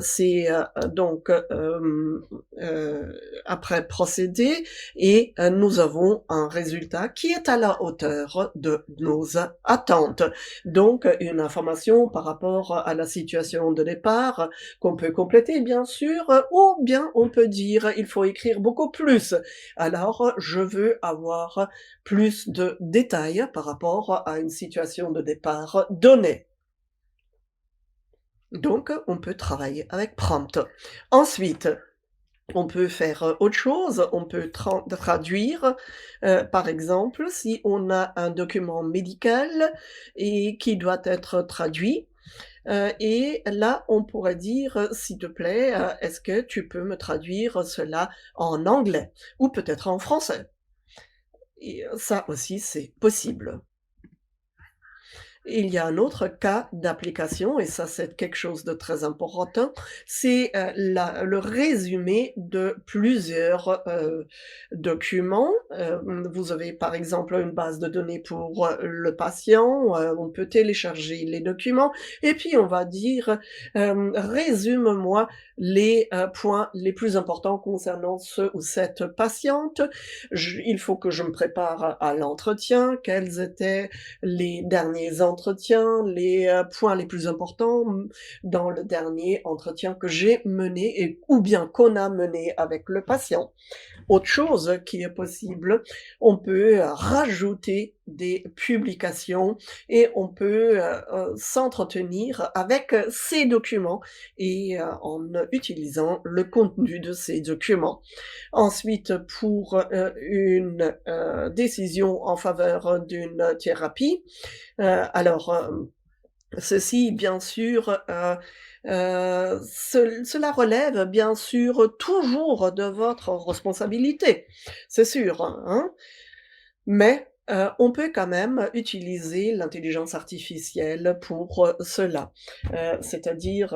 C'est donc après procédé et nous avons un résultat qui est à la hauteur de nos attentes. Donc une information par rapport à la situation de départ qu'on peut compléter bien sûr, ou bien on peut dire: «Il faut écrire beaucoup plus». Alors je veux avoir plus de détails par rapport à une situation de départ donnée. Donc, on peut travailler avec prompt. Ensuite, on peut faire, autre chose, on peut traduire, par exemple, si on a un document médical et qui doit être traduit, et là, on pourrait dire: «S'il te plaît, est-ce que tu peux me traduire cela en anglais ou peut-être en français?» et ça aussi, c'est possible. Il y a un autre cas d'application et ça, c'est quelque chose de très important, c'est, la le résumé de plusieurs, documents. Vous avez par exemple une base de données pour, le patient, on peut télécharger les documents et puis on va dire, «Résume-moi les, points les plus importants concernant ce ou cette patiente. Il faut que je me prépare à l'entretien. Quels étaient les derniers entretiens, les, points les plus importants, dans le dernier entretien que j'ai mené et ou bien qu'on a mené avec le patient. Autre chose qui est possible, on peut, rajouter des publications et on peut, s'entretenir avec, ces documents et en utilisant le contenu de ces documents. Ensuite, pour, une, décision en faveur d'une thérapie, alors, ceci bien sûr, cela relève bien sûr toujours de votre responsabilité, c'est sûr, hein. Mais, on peut quand même utiliser l'intelligence artificielle pour, cela. C'est-à-dire,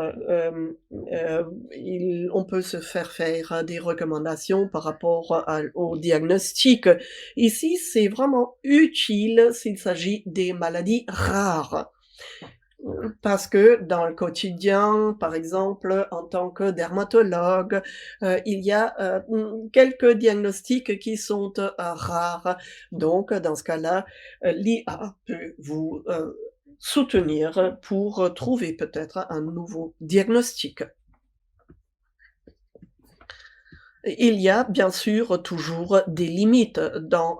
on peut se faire des recommandations par rapport au diagnostic. Ici, c'est vraiment utile s'il s'agit des maladies rares. Parce que dans le quotidien, par exemple, en tant que dermatologue, il y a, quelques diagnostics qui sont, rares. Donc dans ce cas-là, l'IA peut vous, soutenir pour, trouver peut-être un nouveau diagnostic. Il y a bien sûr toujours des limites dans,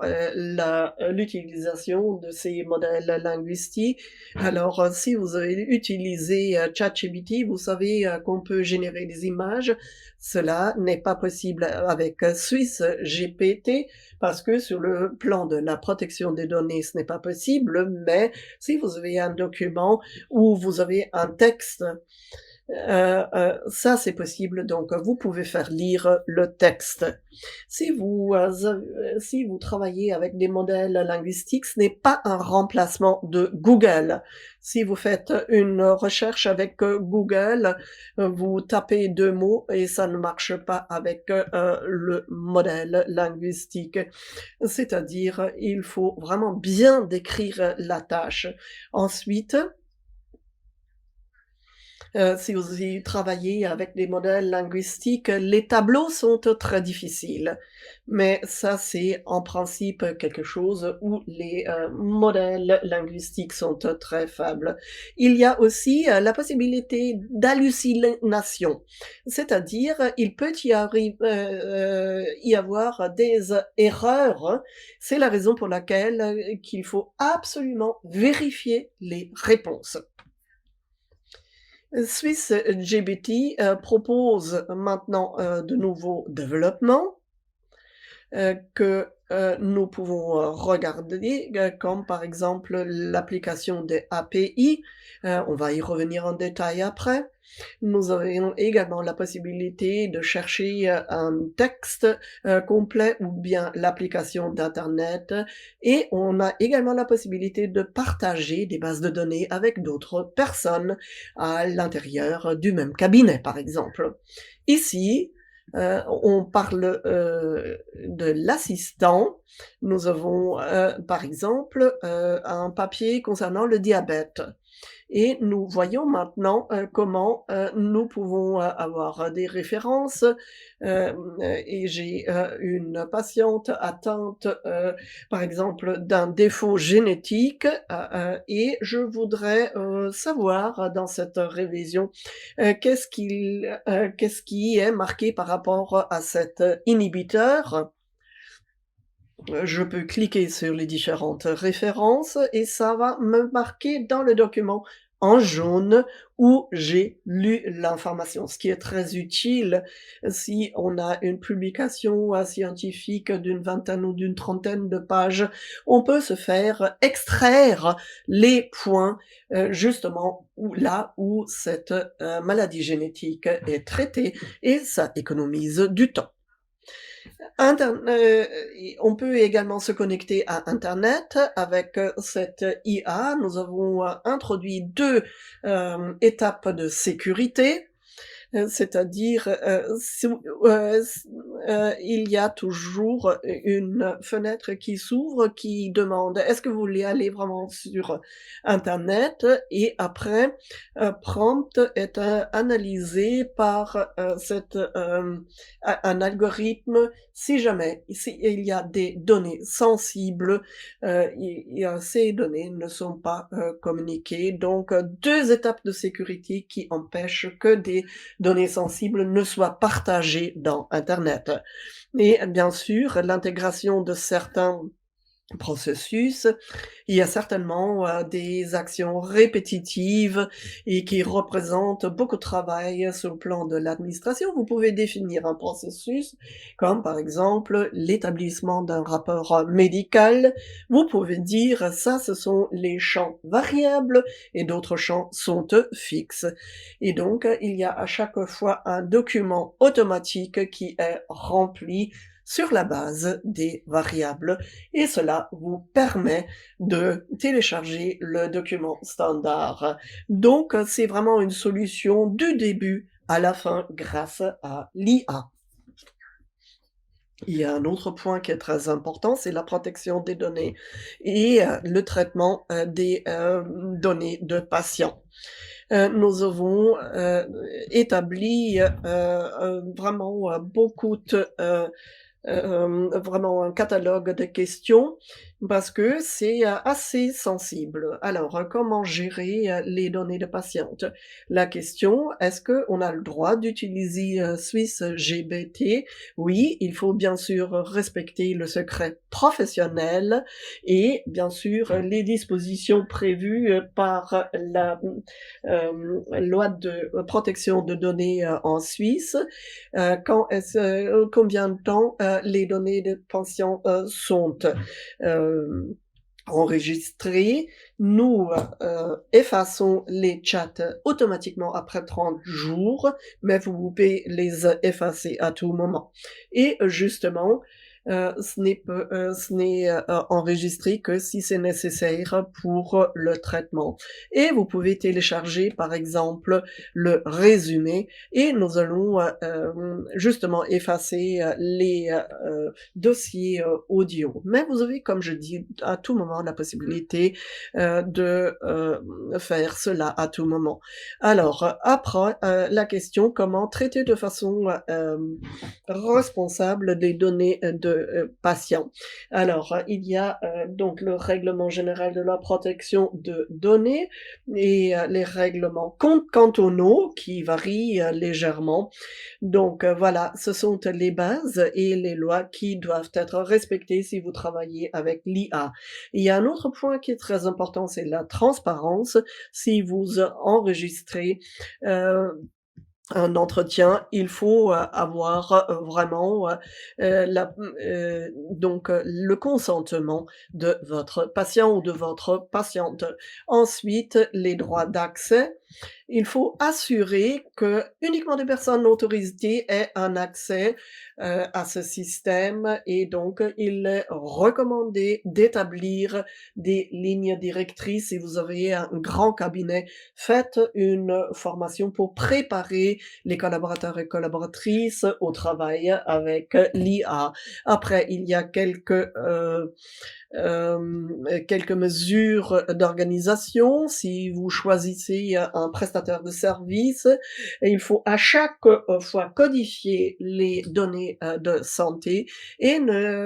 l'utilisation de ces modèles linguistiques. Alors, si vous avez utilisé, ChatGPT, vous savez, qu'on peut générer des images. Cela n'est pas possible avec, Swiss GPT parce que sur le plan de la protection des données, ce n'est pas possible, mais si vous avez un document où vous avez un texte. Ça, c'est possible, donc vous pouvez faire lire le texte. Si vous travaillez avec des modèles linguistiques, ce n'est pas un remplacement de Google. Si vous faites une recherche avec, Google, vous tapez 2 mots et ça ne marche pas avec, le modèle linguistique. C'est-à-dire, il faut vraiment bien décrire la tâche. Ensuite, si vous y travaillez avec des modèles linguistiques, les tableaux sont très difficiles. Mais ça, c'est en principe quelque chose où les, modèles linguistiques sont très faibles. Il y a aussi, la possibilité d'hallucination, c'est-à-dire, il peut y avoir des erreurs. C'est la raison pour laquelle, qu'il faut absolument vérifier les réponses. Swiss GBT propose maintenant de nouveaux développements que nous pouvons regarder, comme par exemple l'application des API. On va y revenir en détail après. Nous avons également la possibilité de chercher un texte complet ou bien l'application d'internet, et on a également la possibilité de partager des bases de données avec d'autres personnes à l'intérieur du même cabinet, par exemple. Ici, on parle de l'assistant. Nous avons par exemple un papier concernant le diabète. Et nous voyons maintenant, comment, nous pouvons, avoir des références, et j'ai, une patiente atteinte, par exemple, d'un défaut génétique, et je voudrais, savoir dans cette révision, qu'est-ce qui est marqué par rapport à cet inhibiteur. Je peux cliquer sur les différentes références et ça va me marquer dans le document en jaune où j'ai lu l'information, ce qui est très utile si on a une publication scientifique d'une vingtaine ou d'une trentaine de pages. On peut se faire extraire les points justement là où cette maladie génétique est traitée, et ça économise du temps. On peut également se connecter à internet avec, cette IA. Nous avons, introduit 2 étapes de sécurité. C'est-à-dire, il y a toujours une fenêtre qui s'ouvre, qui demande: «Est-ce que vous voulez aller vraiment sur internet?» Et après, prompt est, analysé par, un algorithme. Si jamais il y a des données sensibles, ces données ne sont pas, communiquées. Donc, 2 étapes de sécurité qui empêchent que des données sensibles ne soient partagées dans internet. Et bien sûr, l'intégration de certains processus. Il y a certainement, des actions répétitives et qui représentent beaucoup de travail sur le plan de l'administration. Vous pouvez définir un processus comme par exemple l'établissement d'un rapport médical. Vous pouvez dire: «Ça, ce sont les champs variables et d'autres champs sont fixes», et donc il y a à chaque fois un document automatique qui est rempli sur la base des variables, et cela vous permet de télécharger le document standard. Donc, c'est vraiment une solution du début à la fin grâce à l'IA. Il y a un autre point qui est très important, c'est la protection des données et le traitement, des, données de patients. Nous avons, établi, vraiment, beaucoup de vraiment un catalogue de questions parce que c'est, assez sensible. Alors, comment gérer, les données de patientes? La question, est-ce qu'on a le droit d'utiliser, Swiss GBT? Oui, il faut bien sûr respecter le secret professionnel et bien sûr, les dispositions prévues, par la, loi de protection de données, en Suisse. Combien de temps, les données de patients, sont enregistrées. Nous effaçons les chats automatiquement après 30 jours, mais vous pouvez les effacer à tout moment. Et justement, ce n'est enregistré que si c'est nécessaire pour le traitement. Et vous pouvez télécharger, par exemple, le résumé et nous allons justement effacer les dossiers audio. Mais vous avez, comme je dis, à tout moment la possibilité de faire cela à tout moment. Alors, après, la question comment traiter de façon responsable des données de patients. Alors, il y a donc le règlement général de la protection de données et les règlements cantonaux qui varient légèrement. Donc voilà, ce sont les bases et les lois qui doivent être respectées si vous travaillez avec l'IA. Il y a un autre point qui est très important, c'est la transparence. Si vous enregistrez un entretien, il faut, avoir, vraiment, donc le consentement de votre patient ou de votre patiente. Ensuite, les droits d'accès. Il faut assurer que uniquement des personnes autorisées aient un accès, à ce système et donc il est recommandé d'établir des lignes directrices. Si vous avez un grand cabinet, faites une formation pour préparer les collaborateurs et collaboratrices au travail avec l'IA. Après, il y a quelques mesures d'organisation. Si vous choisissez un prestataire de service, il faut à chaque fois codifier les données de santé et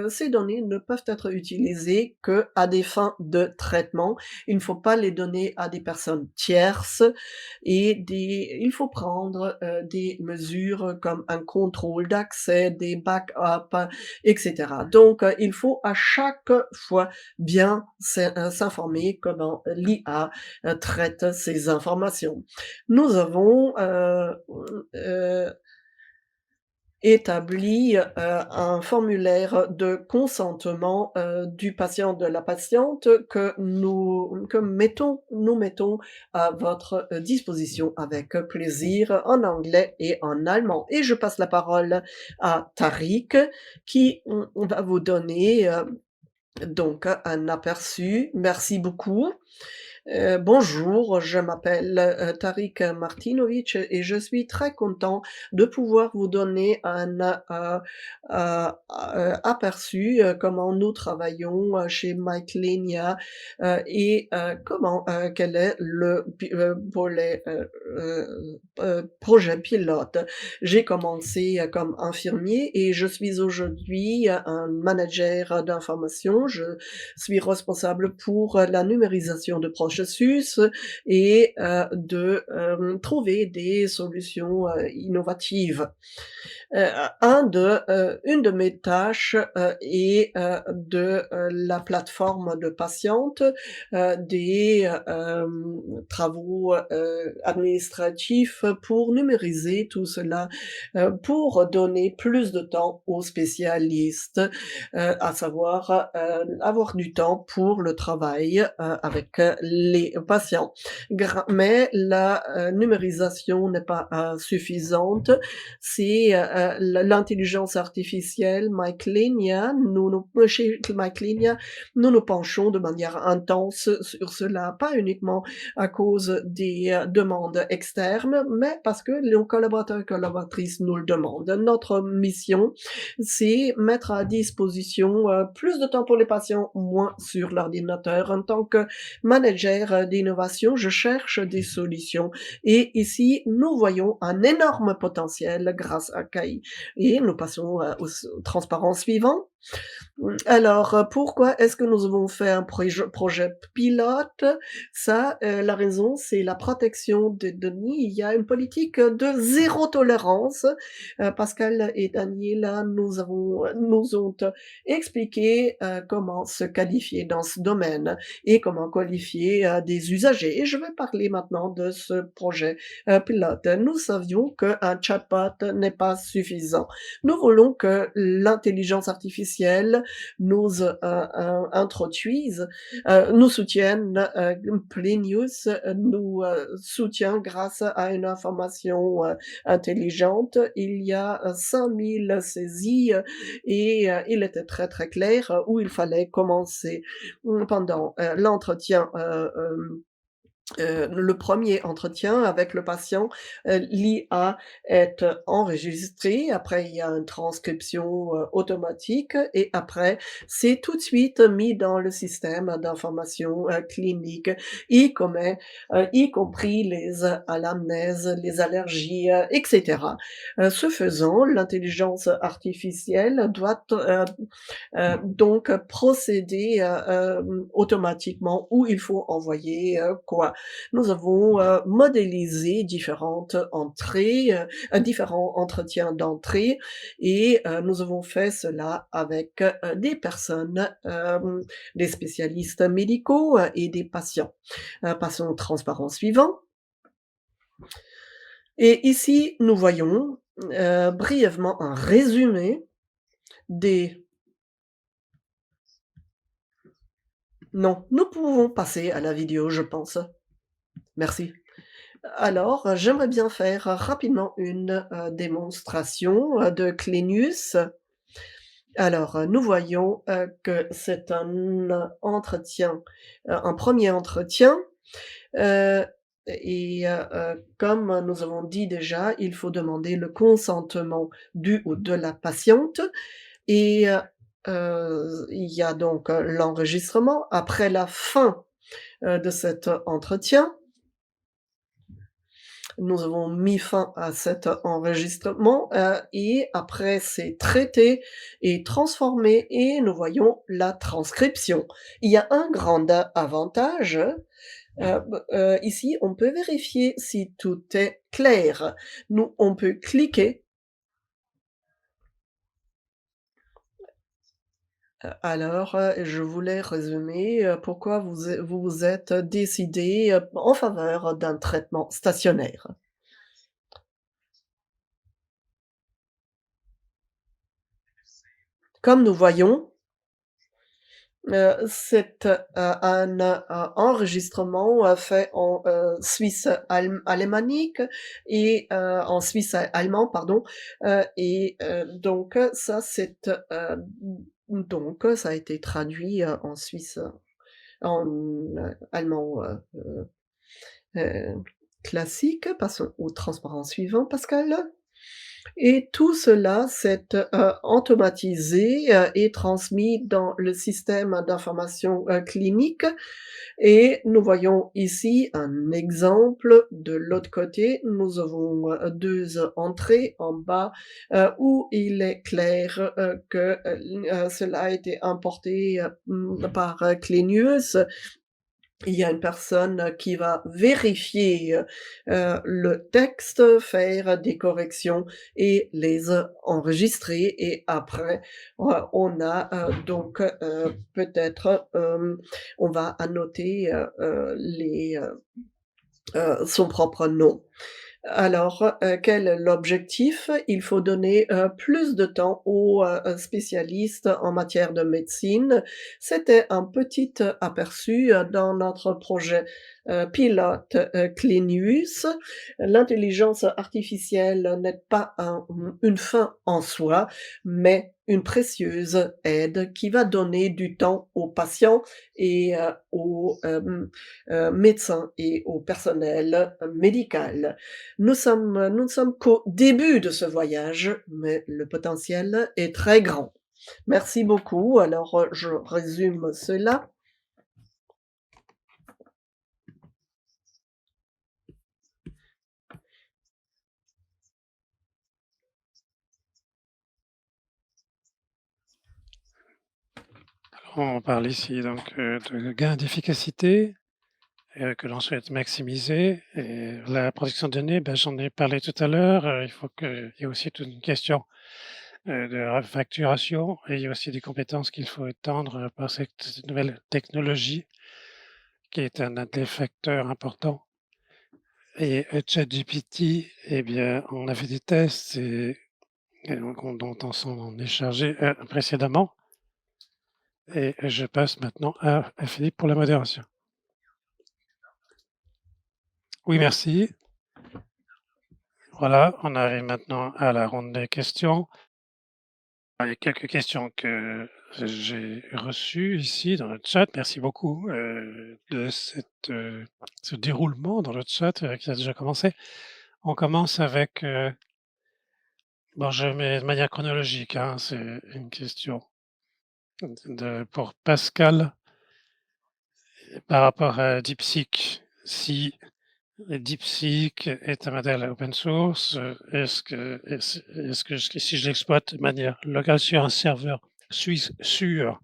ces données ne peuvent être utilisées que à des fins de traitement. Il ne faut pas les donner à des personnes tierces il faut prendre des mesures comme un contrôle d'accès, des backups, etc. Donc, il faut à chaque fois bien s'informer comment l'IA traite ces informations. Nous avons euh, établi un formulaire de consentement du patient, de la patiente nous mettons à votre disposition avec plaisir en anglais et en allemand. Et je passe la parole à Tariq qui va vous donner donc un aperçu. Merci beaucoup. Bonjour, je m'appelle Tariq Martinovic et je suis très content de pouvoir vous donner un aperçu comment nous travaillons chez MyClinia et comment quel est le volet projet pilote. J'ai commencé comme infirmier et je suis aujourd'hui un manager d'information. Je suis responsable pour la numérisation de processus et trouver des solutions innovatives. Une de mes tâches est de la plateforme de patiente, des travaux administratifs pour numériser tout cela, pour donner plus de temps aux spécialistes, à savoir avoir du temps pour le travail avec les patients. Mais la numérisation n'est pas suffisante. C'est l'intelligence artificielle MyClinia. Chez MyClinia, nous nous penchons de manière intense sur cela, pas uniquement à cause des demandes externes, mais parce que nos collaborateurs et collaboratrices nous le demandent. Notre mission, c'est mettre à disposition plus de temps pour les patients, moins sur l'ordinateur. En tant que manager d'innovation, je cherche des solutions et ici, nous voyons un énorme potentiel grâce à conseil. Et nous passons au transparent suivant. Alors, pourquoi est-ce que nous avons fait un projet pilote? Ça, la raison, c'est la protection des données. Il y a une politique de zéro tolérance. Pascal et Daniela nous ont expliqué comment se qualifier dans ce domaine et comment qualifier des usagers. Et je vais parler maintenant de ce projet pilote. Nous savions qu'un chatbot n'est pas suffisant. Nous voulons que l'intelligence artificielle nous introduisent, nous soutiennent, Plenius nous soutient grâce à une information intelligente. Il y a 5000 saisies et il était très très clair où il fallait commencer. Pendant l'entretien le premier entretien avec le patient, l'IA est enregistrée. Après, il y a une transcription automatique et après, c'est tout de suite mis dans le système d'information clinique, y compris les anamnèses, les allergies, etc. Ce faisant, l'intelligence artificielle doit donc procéder automatiquement où il faut envoyer quoi. Nous avons modélisé différentes entrées, différents entretiens d'entrée et nous avons fait cela avec des personnes, des spécialistes médicaux et des patients. Passons au transparent suivant. Et ici, nous voyons brièvement un résumé des... Non, nous pouvons passer à la vidéo, je pense. Merci. Alors, j'aimerais bien faire rapidement une démonstration de Clénius. Alors, nous voyons que c'est un entretien, un premier entretien. Comme nous avons dit déjà, il faut demander le consentement du ou de la patiente. Et il y a donc l'enregistrement. Après la fin de cet entretien, nous avons mis fin à cet enregistrement et après c'est traité et transformé et nous voyons la transcription. Il y a un grand avantage. Ici, on peut vérifier si tout est clair. On peut cliquer. Alors, je voulais résumer pourquoi vous vous êtes décidé en faveur d'un traitement stationnaire. Comme nous voyons, c'est un enregistrement fait en Suisse alémanique et en Suisse allemand, pardon, et donc ça c'est donc ça a été traduit en Suisse, en allemand classique. Passons au transparent suivant, Pascal. Et tout cela s'est automatisé et transmis dans le système d'information clinique. Et nous voyons ici un exemple. De l'autre côté, nous avons 2 entrées en bas où il est clair que cela a été importé par Clénius. Il y a une personne qui va vérifier le texte, faire des corrections et les enregistrer et après, on a donc peut-être, on va annoter son propre nom. Alors, quel est l'objectif? Il faut donner plus de temps aux spécialistes en matière de médecine. C'était un petit aperçu dans notre projet pilote Clinius. L'intelligence artificielle n'est pas une fin en soi, mais une précieuse aide qui va donner du temps aux patients et aux médecins et au personnel médical. Nous ne sommes qu'au début de ce voyage, mais le potentiel est très grand. Merci beaucoup. Alors, je résume cela. on parle ici donc, de gains d'efficacité, que l'on souhaite maximiser et la protection de données, ben, j'en ai parlé tout à l'heure, il faut qu'il y ait aussi toute une question, de facturation et il y a aussi des compétences qu'il faut étendre, par cette nouvelle technologie qui est un des facteurs importants et ChatGPT, eh bien, on a fait des tests et donc dont on s'en est chargé, précédemment et je passe maintenant à Philippe pour la modération. Oui, merci. Voilà, on arrive maintenant à la ronde des questions. Il y a quelques questions que j'ai reçues ici dans le chat. Merci beaucoup, de ce déroulement dans le chat, qui a déjà commencé. On commence avec, bon, je mets de manière chronologique, hein, c'est une question pour Pascal par rapport à DeepSeek. Si DeepSeek est un modèle open source, est-ce que si je l'exploite de manière locale sur un serveur suisse sûr,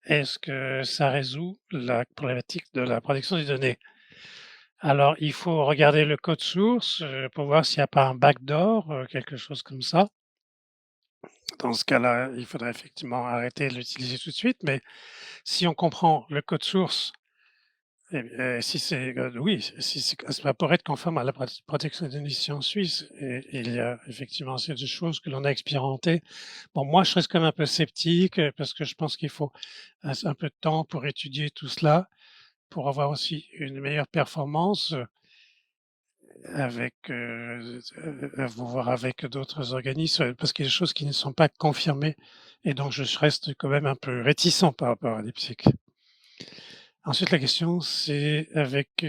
est-ce que ça résout la problématique de la protection des données? Alors, il faut regarder le code source, pour voir s'il n'y a pas un backdoor, quelque chose comme ça. Dans ce cas-là, il faudrait effectivement arrêter de l'utiliser tout de suite, mais si on comprend le code source et si c'est, oui, si ça pourrait être conforme à la protection des données ici en Suisse et il y a effectivement c'est des choses que l'on a expérimentées. Bon, moi, je reste quand même un peu sceptique, parce que je pense qu'il faut un peu de temps pour étudier tout cela, pour avoir aussi une meilleure performance, avec, voir avec d'autres organismes, parce qu'il y a des choses qui ne sont pas confirmées et donc je reste quand même un peu réticent par rapport à DeepSeek. Ensuite, la question, c'est avec,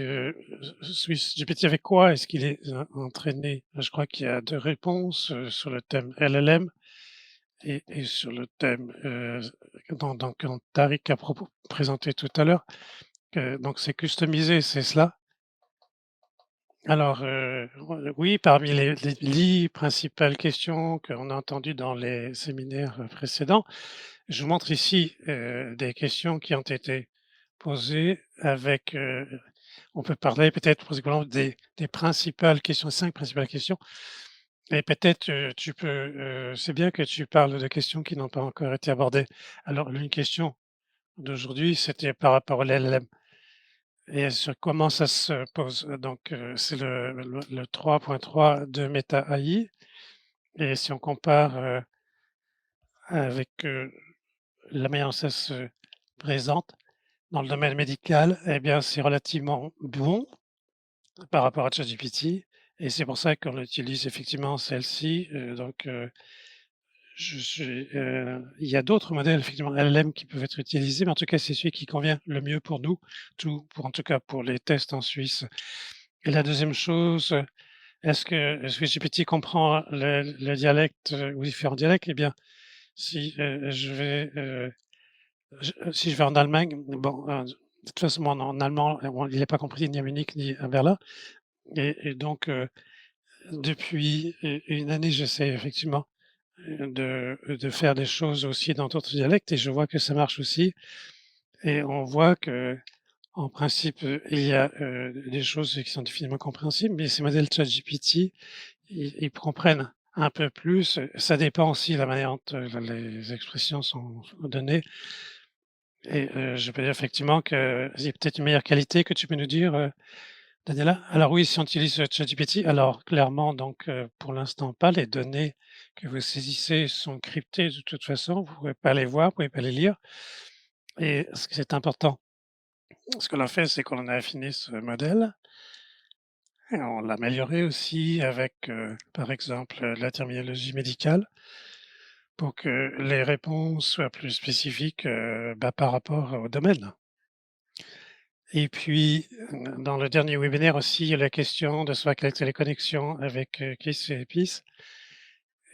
SwissGPT, avec quoi est-ce qu'il est entraîné? Je crois qu'il y a 2 réponses, sur le thème LLM et sur le thème, quand Tariq a présenté tout à l'heure, donc c'est customisé, c'est cela? Alors, oui, parmi les 10 principales questions qu'on a entendues dans les séminaires, précédents, je vous montre ici, des questions qui ont été posées avec, on peut parler peut-être par exemple des principales questions, 5 principales questions et peut-être, tu peux, c'est bien que tu parles de questions qui n'ont pas encore été abordées. Alors une question d'aujourd'hui, c'était par rapport à l'LLM et sur comment ça se pose. Donc, c'est le 3.3 de Meta AI et si on compare, avec, la manière dont ça se présente dans le domaine médical, eh bien, c'est relativement bon par rapport à ChatGPT et c'est pour ça qu'on utilise effectivement celle-ci, donc il y a d'autres modèles effectivement LLM qui peuvent être utilisés, mais en tout cas, c'est celui qui convient le mieux pour nous, en tout cas pour les tests en Suisse et la deuxième chose, est-ce que ChatGPT comprend le dialecte, ou différents dialectes? Eh bien, si, si je vais en Allemagne, bon, de toute façon, moi, en allemand, il n'est pas compris ni à Munich ni à Berlin et donc depuis une année, j'essaie effectivement, de faire des choses aussi dans d'autres dialectes et je vois que ça marche aussi et on voit qu'en principe, il y a, des choses qui sont difficilement compréhensibles, mais ces modèles ChatGPT, ils comprennent un peu plus, ça dépend aussi de la manière dont, les expressions sont données et je peux dire effectivement que c'est peut-être une meilleure qualité que tu peux nous dire, Daniela? Alors oui, si on utilise, ChatGPT, alors clairement donc, pour l'instant pas, les données que vous saisissez sont cryptées de toute façon, vous ne pouvez pas les voir, vous ne pouvez pas les lire et ce qui est important, ce qu'on a fait, c'est qu'on a affiné ce modèle et on l'a amélioré aussi avec, par exemple, la terminologie médicale pour que les réponses soient plus spécifiques, par rapport au domaine. Et puis, dans le dernier webinaire aussi, il y a la question de savoir quelles étaient les connexions avec, KISS et PIS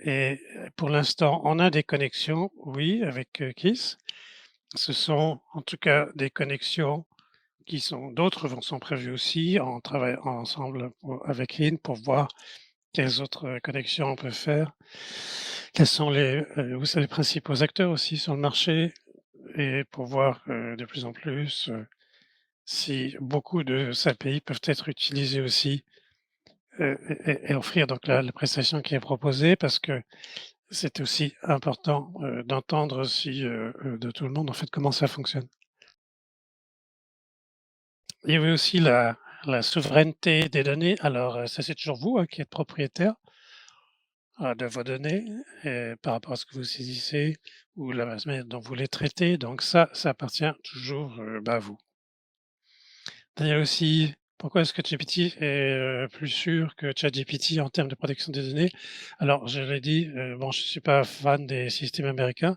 et pour l'instant, on a des connexions, oui, avec, KISS. Ce sont en tout cas des connexions qui sont d'autres sont prévues aussi. On travaille ensemble avec Lynn pour voir quelles autres, connexions on peut faire. Quels sont les, où sont les principaux acteurs aussi sur le marché et pour voir, de plus en plus, si beaucoup de SAPI peuvent être utilisés aussi, et offrir donc la prestation qui est proposée parce que c'est aussi important, d'entendre aussi, de tout le monde, en fait, comment ça fonctionne. Il y avait aussi la souveraineté des données. Alors, ça, c'est toujours vous, hein, qui êtes propriétaire, de vos données, par rapport à ce que vous saisissez ou la manière dont vous les traitez. Donc ça appartient toujours, bah, à vous. Il y a aussi pourquoi est-ce que GPT est, plus sûr que ChatGPT en termes de protection des données? Alors, je l'ai dit, bon, je ne suis pas fan des systèmes américains,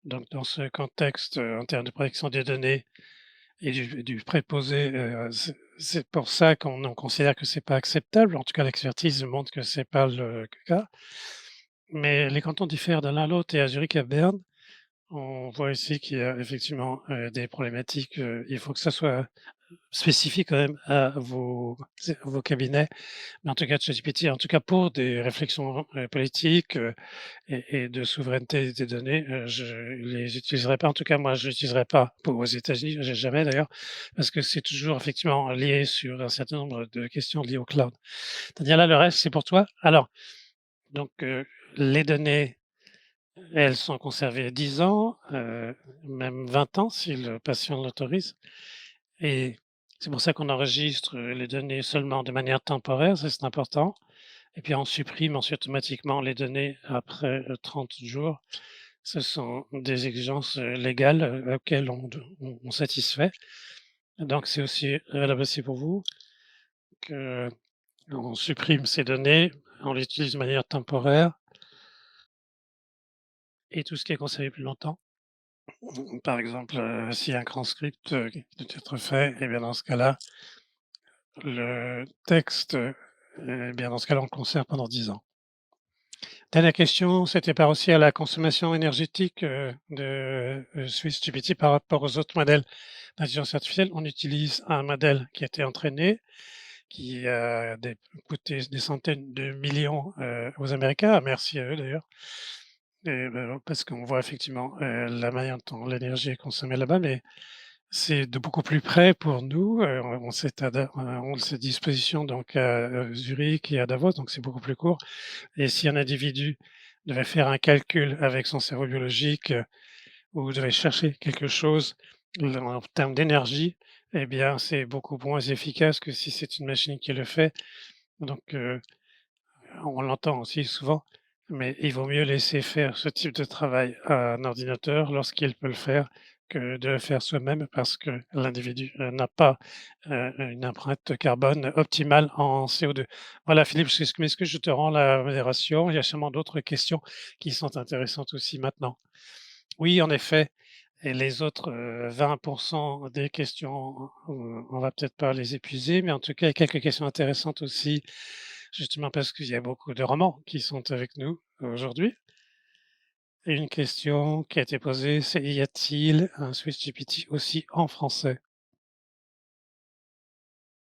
donc dans ce contexte, en termes de protection des données et du préposé, c'est pour ça qu'on considère que c'est pas acceptable. En tout cas, l'expertise montre que c'est pas le cas. Mais les cantons diffèrent de l'un à l'autre et à Zurich et à Berne, on voit ici qu'il y a effectivement, des problématiques, il faut que ça soit spécifique quand même à vos cabinets. Mais en tout cas, ChatGPT, en tout cas pour des réflexions, politiques, et de souveraineté des données, je les utiliserai pas. En tout cas, moi, je l'utiliserai pas pour aux États-Unis, j'ai jamais d'ailleurs, parce que c'est toujours effectivement lié sur un certain nombre de questions liées au cloud. C'est-à-dire là, le reste, c'est pour toi. Alors donc, les données, elles sont conservées 10 ans, même 20 ans si le patient l'autorise et c'est pour ça qu'on enregistre, les données seulement de manière temporaire, ça c'est important et puis on supprime ensuite automatiquement les données après, 30 jours. Ce sont des exigences, légales, auxquelles on satisfait. Donc c'est aussi valable aussi pour vous qu'on supprime ces données, on les utilise de manière temporaire et tout ce qui est conservé plus longtemps. Par exemple, s'il y a un transcript, qui doit être fait et bien dans ce cas-là, le texte, eh bien dans ce cas-là, on le conserve pendant 10 ans. Dernière question, c'était par aussi à la consommation énergétique, de, SwissGPT par rapport aux autres modèles d'intelligence artificielle. On utilise un modèle qui a été entraîné, qui a coûté des centaines de millions, aux Américains. Merci à eux d'ailleurs. Et parce qu'on voit effectivement, la manière dont l'énergie est consommée là-bas, mais c'est de beaucoup plus près pour nous, on s'est disposition donc à, Zurich et à Davos, donc c'est beaucoup plus court et si un individu devait faire un calcul avec son cerveau biologique, ou devait chercher quelque chose en termes d'énergie, eh bien, c'est beaucoup moins efficace que si c'est une machine qui le fait. Donc, on l'entend aussi souvent, mais il vaut mieux laisser faire ce type de travail à un ordinateur lorsqu'il peut le faire que de le faire soi-même parce que l'individu, n'a pas, une empreinte carbone optimale en CO2. Voilà Philippe, je m'excuse, je te rends la modération. Il y a sûrement d'autres questions qui sont intéressantes aussi maintenant. Oui, en effet et les autres, 20 des questions, on va peut-être pas les épuiser, mais en tout cas, il y a quelques questions intéressantes aussi, justement parce qu'il y a beaucoup de romans qui sont avec nous aujourd'hui. Et une question qui a été posée, c'est: «Y a-t-il un SwissGPT aussi en français?»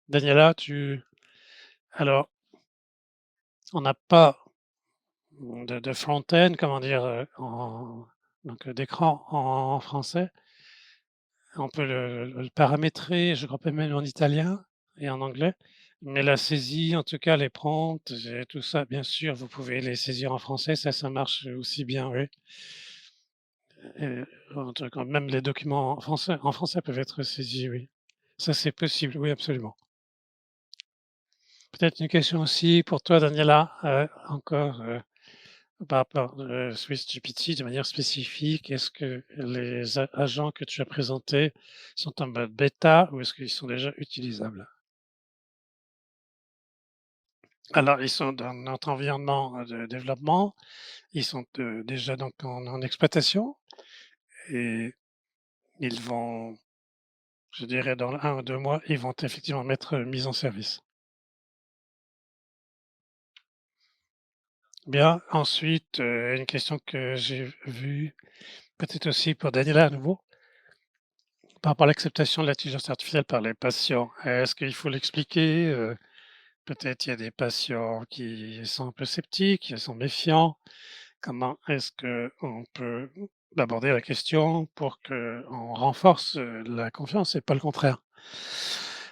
Daniela, tu alors, on n'a pas de front-end, comment dire, en donc d'écran en français. On peut le paramétrer, je crois pas même en italien et en anglais, mais la saisie, en tout cas les prompts et tout ça, bien sûr, vous pouvez les saisir en français, ça marche aussi bien, oui. En tout cas, même les documents en français peuvent être saisis, oui. Ça, c'est possible, oui, absolument. Peut-être une question aussi pour toi, Daniela, encore, par rapport, SwissGPT de manière spécifique. Est-ce que les a agents que tu as présentés sont en mode bêta ou est-ce qu'ils sont déjà utilisables? Alors, ils sont dans notre environnement, de développement. Ils sont, déjà donc en exploitation et ils vont, je dirais dans 1 ou 2 mois, ils vont effectivement être, mis en service. Bien, ensuite, une question que j'ai vue, peut-être aussi pour Daniela à nouveau, par rapport à l'acceptation de l'intelligence artificielle par les patients. Est-ce qu'il faut l'expliquer? Peut-être il y a des patients qui sont un peu sceptiques, qui sont méfiants. Comment est-ce qu'on peut d'aborder la question pour qu'on renforce, la confiance et pas le contraire.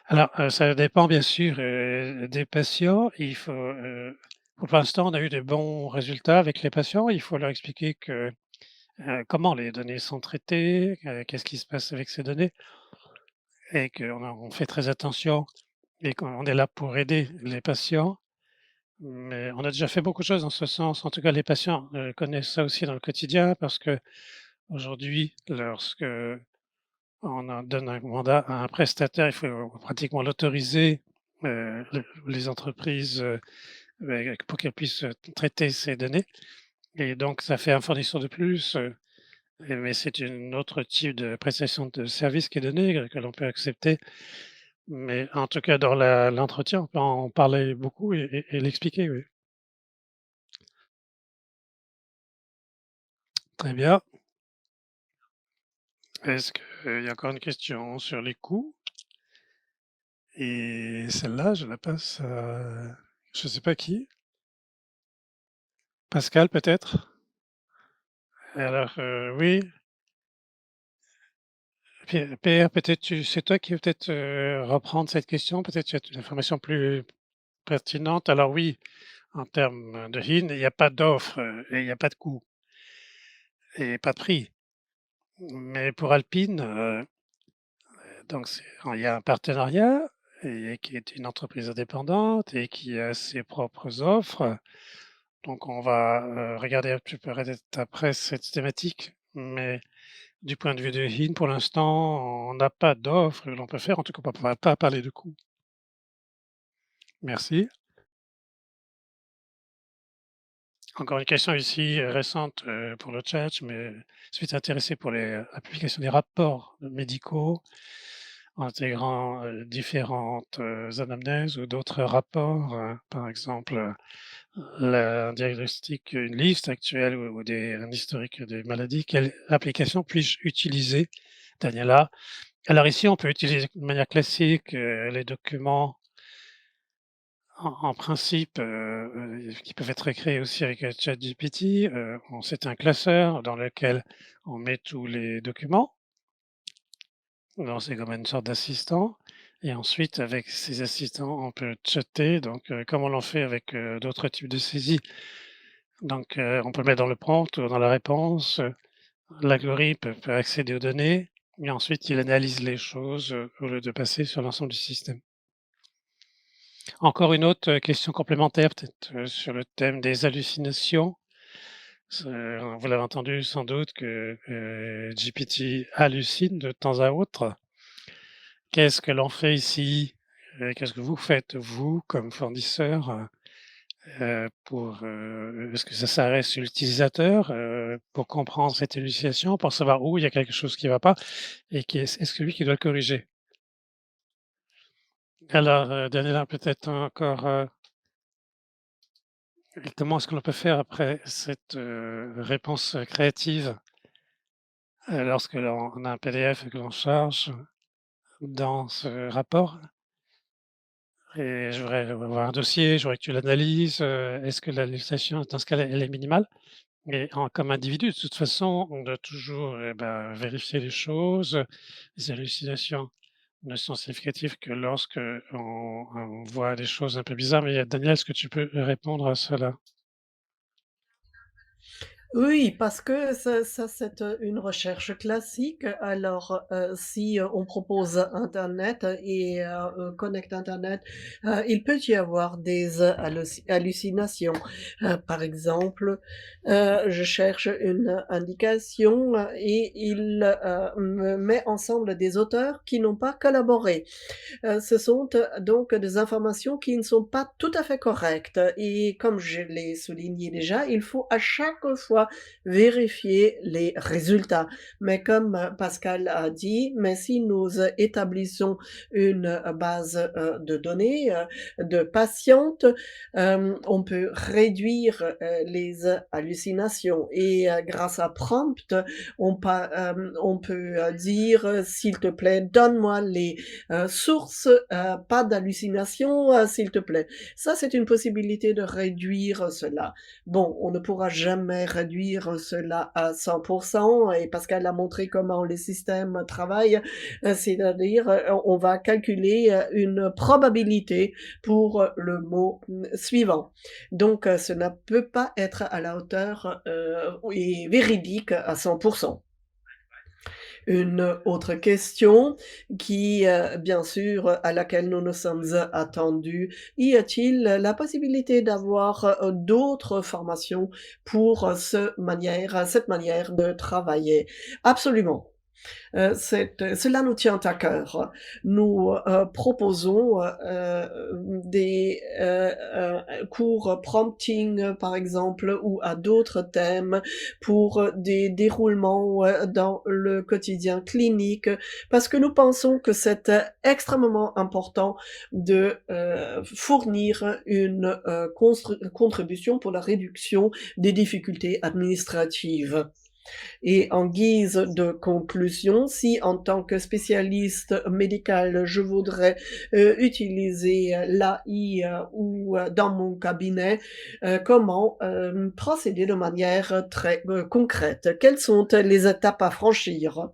Alors, ça dépend bien sûr, des patients. Pour l'instant, on a eu de bons résultats avec les patients. Il faut leur expliquer comment les données sont traitées, qu'est-ce qui se passe avec ces données et qu'on fait très attention et qu'on est là pour aider les patients. Mais on a déjà fait beaucoup de choses dans ce sens. En tout cas, les patients, connaissent ça aussi dans le quotidien parce qu'aujourd'hui, lorsque donne un mandat à un prestataire, il faut pratiquement l'autoriser, les entreprises, pour qu'elles puissent, traiter ces données et donc ça fait un fournisseur de plus, mais c'est une autre type de prestation de service qui est donnée, que l'on peut accepter. Mais en tout cas, dans l'entretien, on peut en parler beaucoup et l'expliquer, oui. Très bien. Est-ce qu'il y a encore une question sur les coûts? Et celle-là, je la passe à je sais pas qui. Pascal peut-être? Alors, oui, Pierre, peut-être c'est toi qui veux peut-être, reprendre cette question? Peut-être tu as une information plus pertinente? Alors oui, en termes de HIN, il y a pas d'offre, et il y a pas de coût et pas de prix. Mais pour Alpine, donc il y a un partenariat et qui est une entreprise indépendante et qui a ses propres offres. Donc on va, regarder un petit peu peut-être après cette thématique, mais du point de vue de HIN, pour l'instant, on n'a pas d'offre que l'on peut faire. En tout cas, on ne va pas parler de coûts. Merci. Encore une question ici, récente, pour le chat, mais je suis intéressé pour la publication des rapports médicaux intégrant, différentes, anamnèses ou d'autres rapports, par exemple, un diagnostic, une liste actuelle ou un historique des maladies. Quelle application puis-je utiliser, Daniela? Alors ici, on peut utiliser de manière classique, les documents en principe, qui peuvent être créés aussi avec, ChatGPT. C'est un classeur dans lequel on met tous les documents. Donc c'est comme une sorte d'assistant et ensuite avec ces assistants, on peut chatter donc, comme on l'en fait avec, d'autres types de saisies. Donc, on peut le mettre dans le prompt ou dans la réponse, l'algorithme peut accéder aux données et ensuite il analyse les choses, au lieu de passer sur l'ensemble du système. Encore une autre, question complémentaire peut-être, sur le thème des hallucinations. Vous l'avez entendu sans doute que, GPT hallucine de temps à autre. Qu'est-ce que l'on fait ici? Qu'est-ce que vous faites, vous, comme fournisseur, est-ce que ça s'arrête sur l'utilisateur, pour comprendre cette hallucination, pour savoir où il y a quelque chose qui ne va pas et qui est-ce lui qui doit le corriger? Alors, Daniela, peut-être encore, comment est-ce que l'on peut faire après cette, réponse, créative, lorsque l'on a un PDF que l'on charge dans ce rapport et je voudrais avoir un dossier, je voudrais que tu l'analyses, est-ce que la législation dans ce cas-là, elle est minimale? Mais comme individu, de toute façon, on doit toujours, vérifier les choses. Les hallucinations ne sont significatives que lorsque on voit des choses un peu bizarres. Mais Daniel, est-ce que tu peux répondre à cela? Oui, parce que ça c'est, une recherche classique. Alors, si, on propose internet et connecte internet, il peut y avoir des, hallucinations. Par exemple, je cherche une indication, et il, me met ensemble des auteurs qui n'ont pas collaboré. Ce sont, donc des informations qui ne sont pas tout à fait correctes et comme je l'ai souligné déjà, il faut à chaque fois vérifier les résultats. Mais comme, Pascal a dit, mais si nous, établissons une, base, de données, de patientes, on peut réduire, les, hallucinations et grâce à Prompt, on peut, dire, «S'il te plaît, donne-moi les source, pas d'hallucination, s'il te plaît. Ça, c'est une possibilité de réduire cela. Bon, on ne pourra jamais réduire réduire cela à 100% et Pascal a montré comment les systèmes travaillent, c'est-à-dire, on va calculer, une probabilité pour le mot, suivant. Donc, ce ne peut pas être à la hauteur, et véridique à 100%. Une autre question qui, bien sûr, à laquelle nous nous sommes attendus: y a-t-il la possibilité d'avoir, d'autres formations pour, cette manière de travailler? Absolument. Cela nous tient à cœur. Nous, proposons, des, cours prompting, par exemple, ou à d'autres thèmes pour des déroulements, dans le quotidien clinique, parce que nous pensons que c'est extrêmement important de, fournir une, contribution pour la réduction des difficultés administratives. Et en guise de conclusion, si en tant que spécialiste médical, je voudrais, utiliser l'AI, ou dans mon cabinet, comment, procéder de manière très, concrète? Quelles sont les étapes à franchir?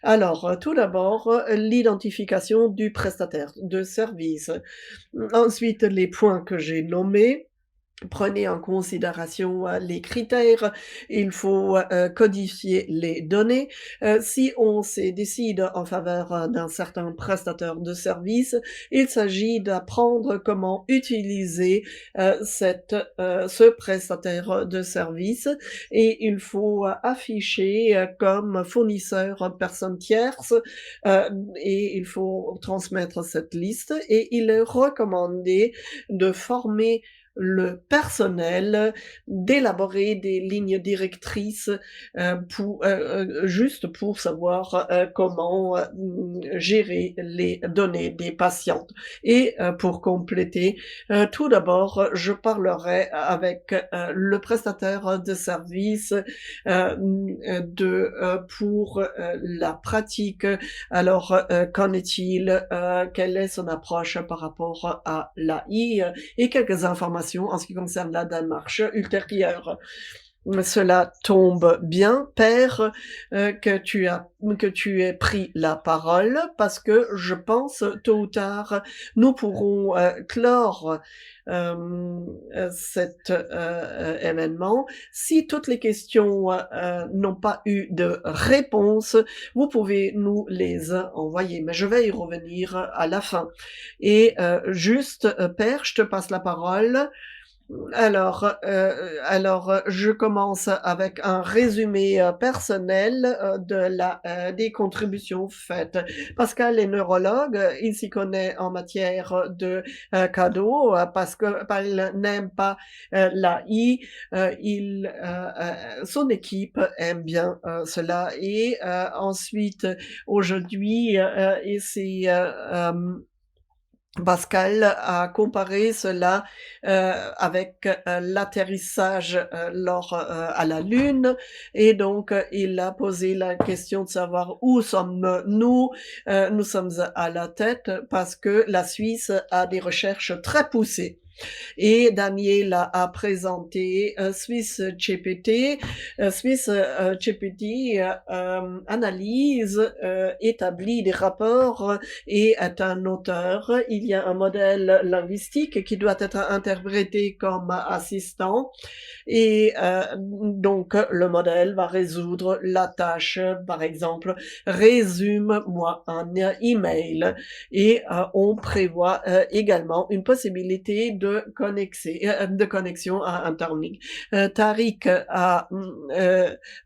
Alors, tout d'abord, l'identification du prestataire de service. Ensuite, les points que j'ai nommés. Prenez en considération, les critères, il faut, codifier les données. Si on décide en faveur, d'un certain prestataire de service, il s'agit d'apprendre comment utiliser, ce prestataire de service et il faut afficher, comme fournisseur personne tierce, et il faut transmettre cette liste et il est recommandé de former le personnel, d'élaborer des lignes directrices, juste pour savoir, comment, gérer les données des patientes et pour compléter, tout d'abord, je parlerai avec, le prestataire de service, pour, la pratique. Alors, qu'en est-il? Quelle est son approche par rapport à l'AI? Et quelques informations en ce qui concerne la démarche ultérieure. Cela tombe bien, père, que tu aies pris la parole parce que je pense tôt ou tard nous pourrons, clore, cet, événement. Si toutes les questions, n'ont pas eu de réponse, vous pouvez nous les envoyer, mais je vais y revenir à la fin et juste, père, je te passe la parole. Alors, je commence avec un résumé, personnel, des contributions faites. Pascal est neurologue, il s'y connaît en matière de, cadeaux, parce qu'il n'aime pas, l'AI, son équipe aime bien, cela et ensuite aujourd'hui, et c'est, Pascal a comparé cela, avec, l'atterrissage, à la Lune et donc, il a posé la question de savoir où sommes-nous? Nous sommes à la tête parce que la Suisse a des recherches très poussées. Et Daniel a présenté Swiss GPT. Swiss GPT analyse, établit des rapports et est un auteur. Il y a un modèle linguistique qui doit être interprété comme assistant et donc le modèle va résoudre la tâche, par exemple, résume-moi un email et on prévoit également une possibilité de connexion à Internet. Tariq a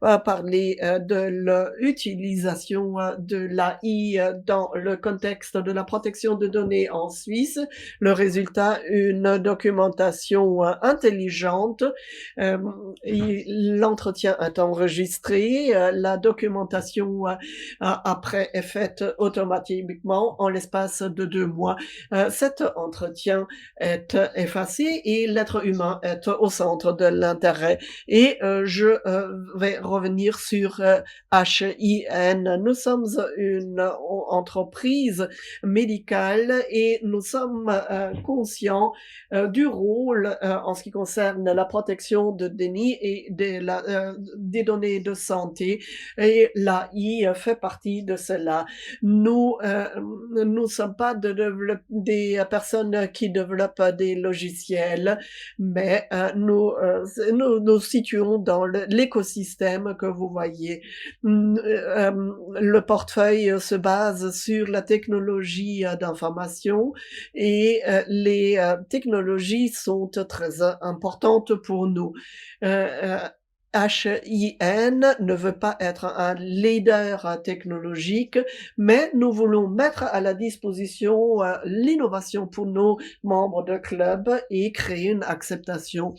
parlé de l'utilisation de l'AI dans le contexte de la protection de données en Suisse. Le résultat, une documentation intelligente. L'entretien est enregistré, la documentation après est faite automatiquement en l'espace de 2 mois. Cet entretien est effacé et l'être humain est au centre de l'intérêt. Et je vais revenir sur HIN. Nous sommes une entreprise médicale et nous sommes conscients du rôle en ce qui concerne la protection de données et des données de santé, et l'AI fait partie de cela. Nous ne sommes pas des personnes qui développent des logiciels, mais nous situons dans l'écosystème que vous voyez. Le portefeuille se base sur la technologie d'information et les technologies sont très importantes pour nous. HIN ne veut pas être un leader technologique, mais nous voulons mettre à la disposition l'innovation pour nos membres de club et créer une acceptation.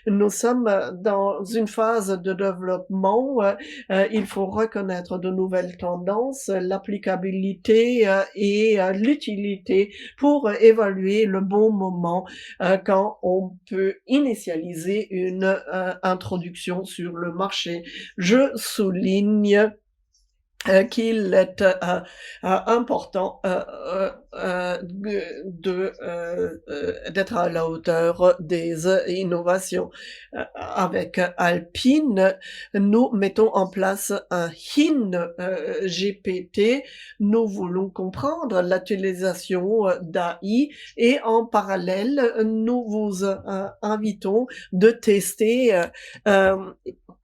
Nous sommes dans une phase de développement. Il faut reconnaître de nouvelles tendances, l'applicabilité et l'utilité pour évaluer le bon moment quand on peut initialiser une introduction sur le marché. Je souligne qu'il est important d'être à la hauteur des innovations. Avec Alpine, nous mettons en place un HIN GPT. Nous voulons comprendre l'utilisation d'AI et en parallèle, nous vous invitons de tester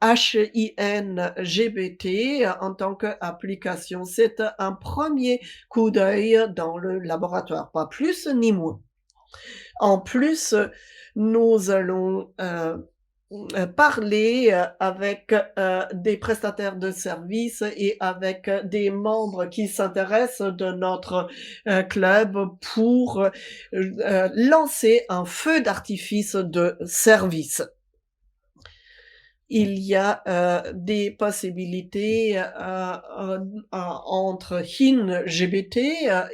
HIN GPT en tant qu'application. C'est un premier coup d'œil dans le laboratoire, pas plus ni moins. En plus, nous allons parler avec des prestataires de services et avec des membres qui s'intéressent de notre club pour lancer un feu d'artifice de service. Il y a des possibilités entre HIN GPT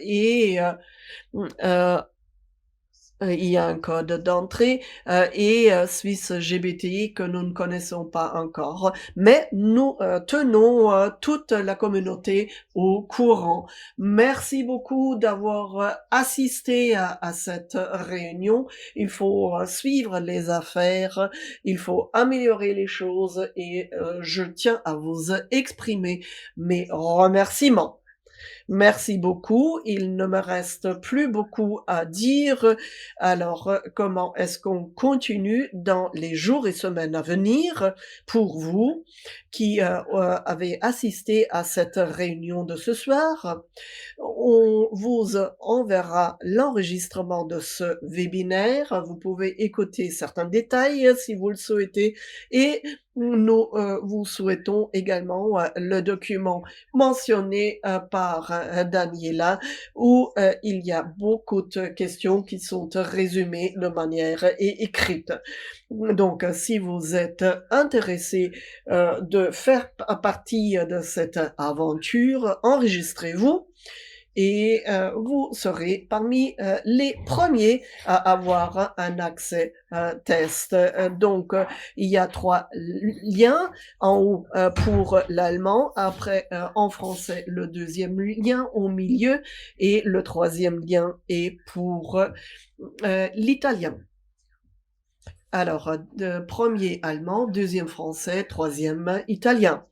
et il y a un code d'entrée et Swiss GBTI que nous ne connaissons pas encore, mais nous tenons toute la communauté au courant. Merci beaucoup d'avoir assisté à cette réunion. Il faut suivre les affaires, il faut améliorer les choses et je tiens à vous exprimer mes remerciements. Merci beaucoup. Il ne me reste plus beaucoup à dire. Alors, comment est-ce qu'on continue dans les jours et semaines à venir pour vous qui avez assisté à cette réunion de ce soir? On vous enverra l'enregistrement de ce webinaire. Vous pouvez écouter certains détails si vous le souhaitez et nous vous souhaitons également le document mentionné par Daniela où il y a beaucoup de questions qui sont résumées de manière écrite. Donc, si vous êtes intéressé de faire partie de cette aventure, enregistrez-vous et vous serez parmi les premiers à avoir un accès test. Donc, il y a 3 liens en haut pour l'allemand, après en français le 2e lien au milieu et le 3e lien est pour l'italien. Alors, premier allemand, 2e français, 3e italien.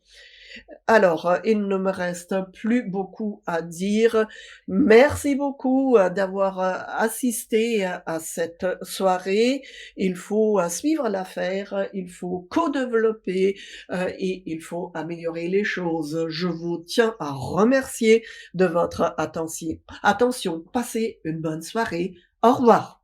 Alors, il ne me reste plus beaucoup à dire. Merci beaucoup d'avoir assisté à cette soirée. Il faut suivre l'affaire, il faut co-développer et il faut améliorer les choses. Je vous tiens à remercier de votre attention. Passez une bonne soirée. Au revoir.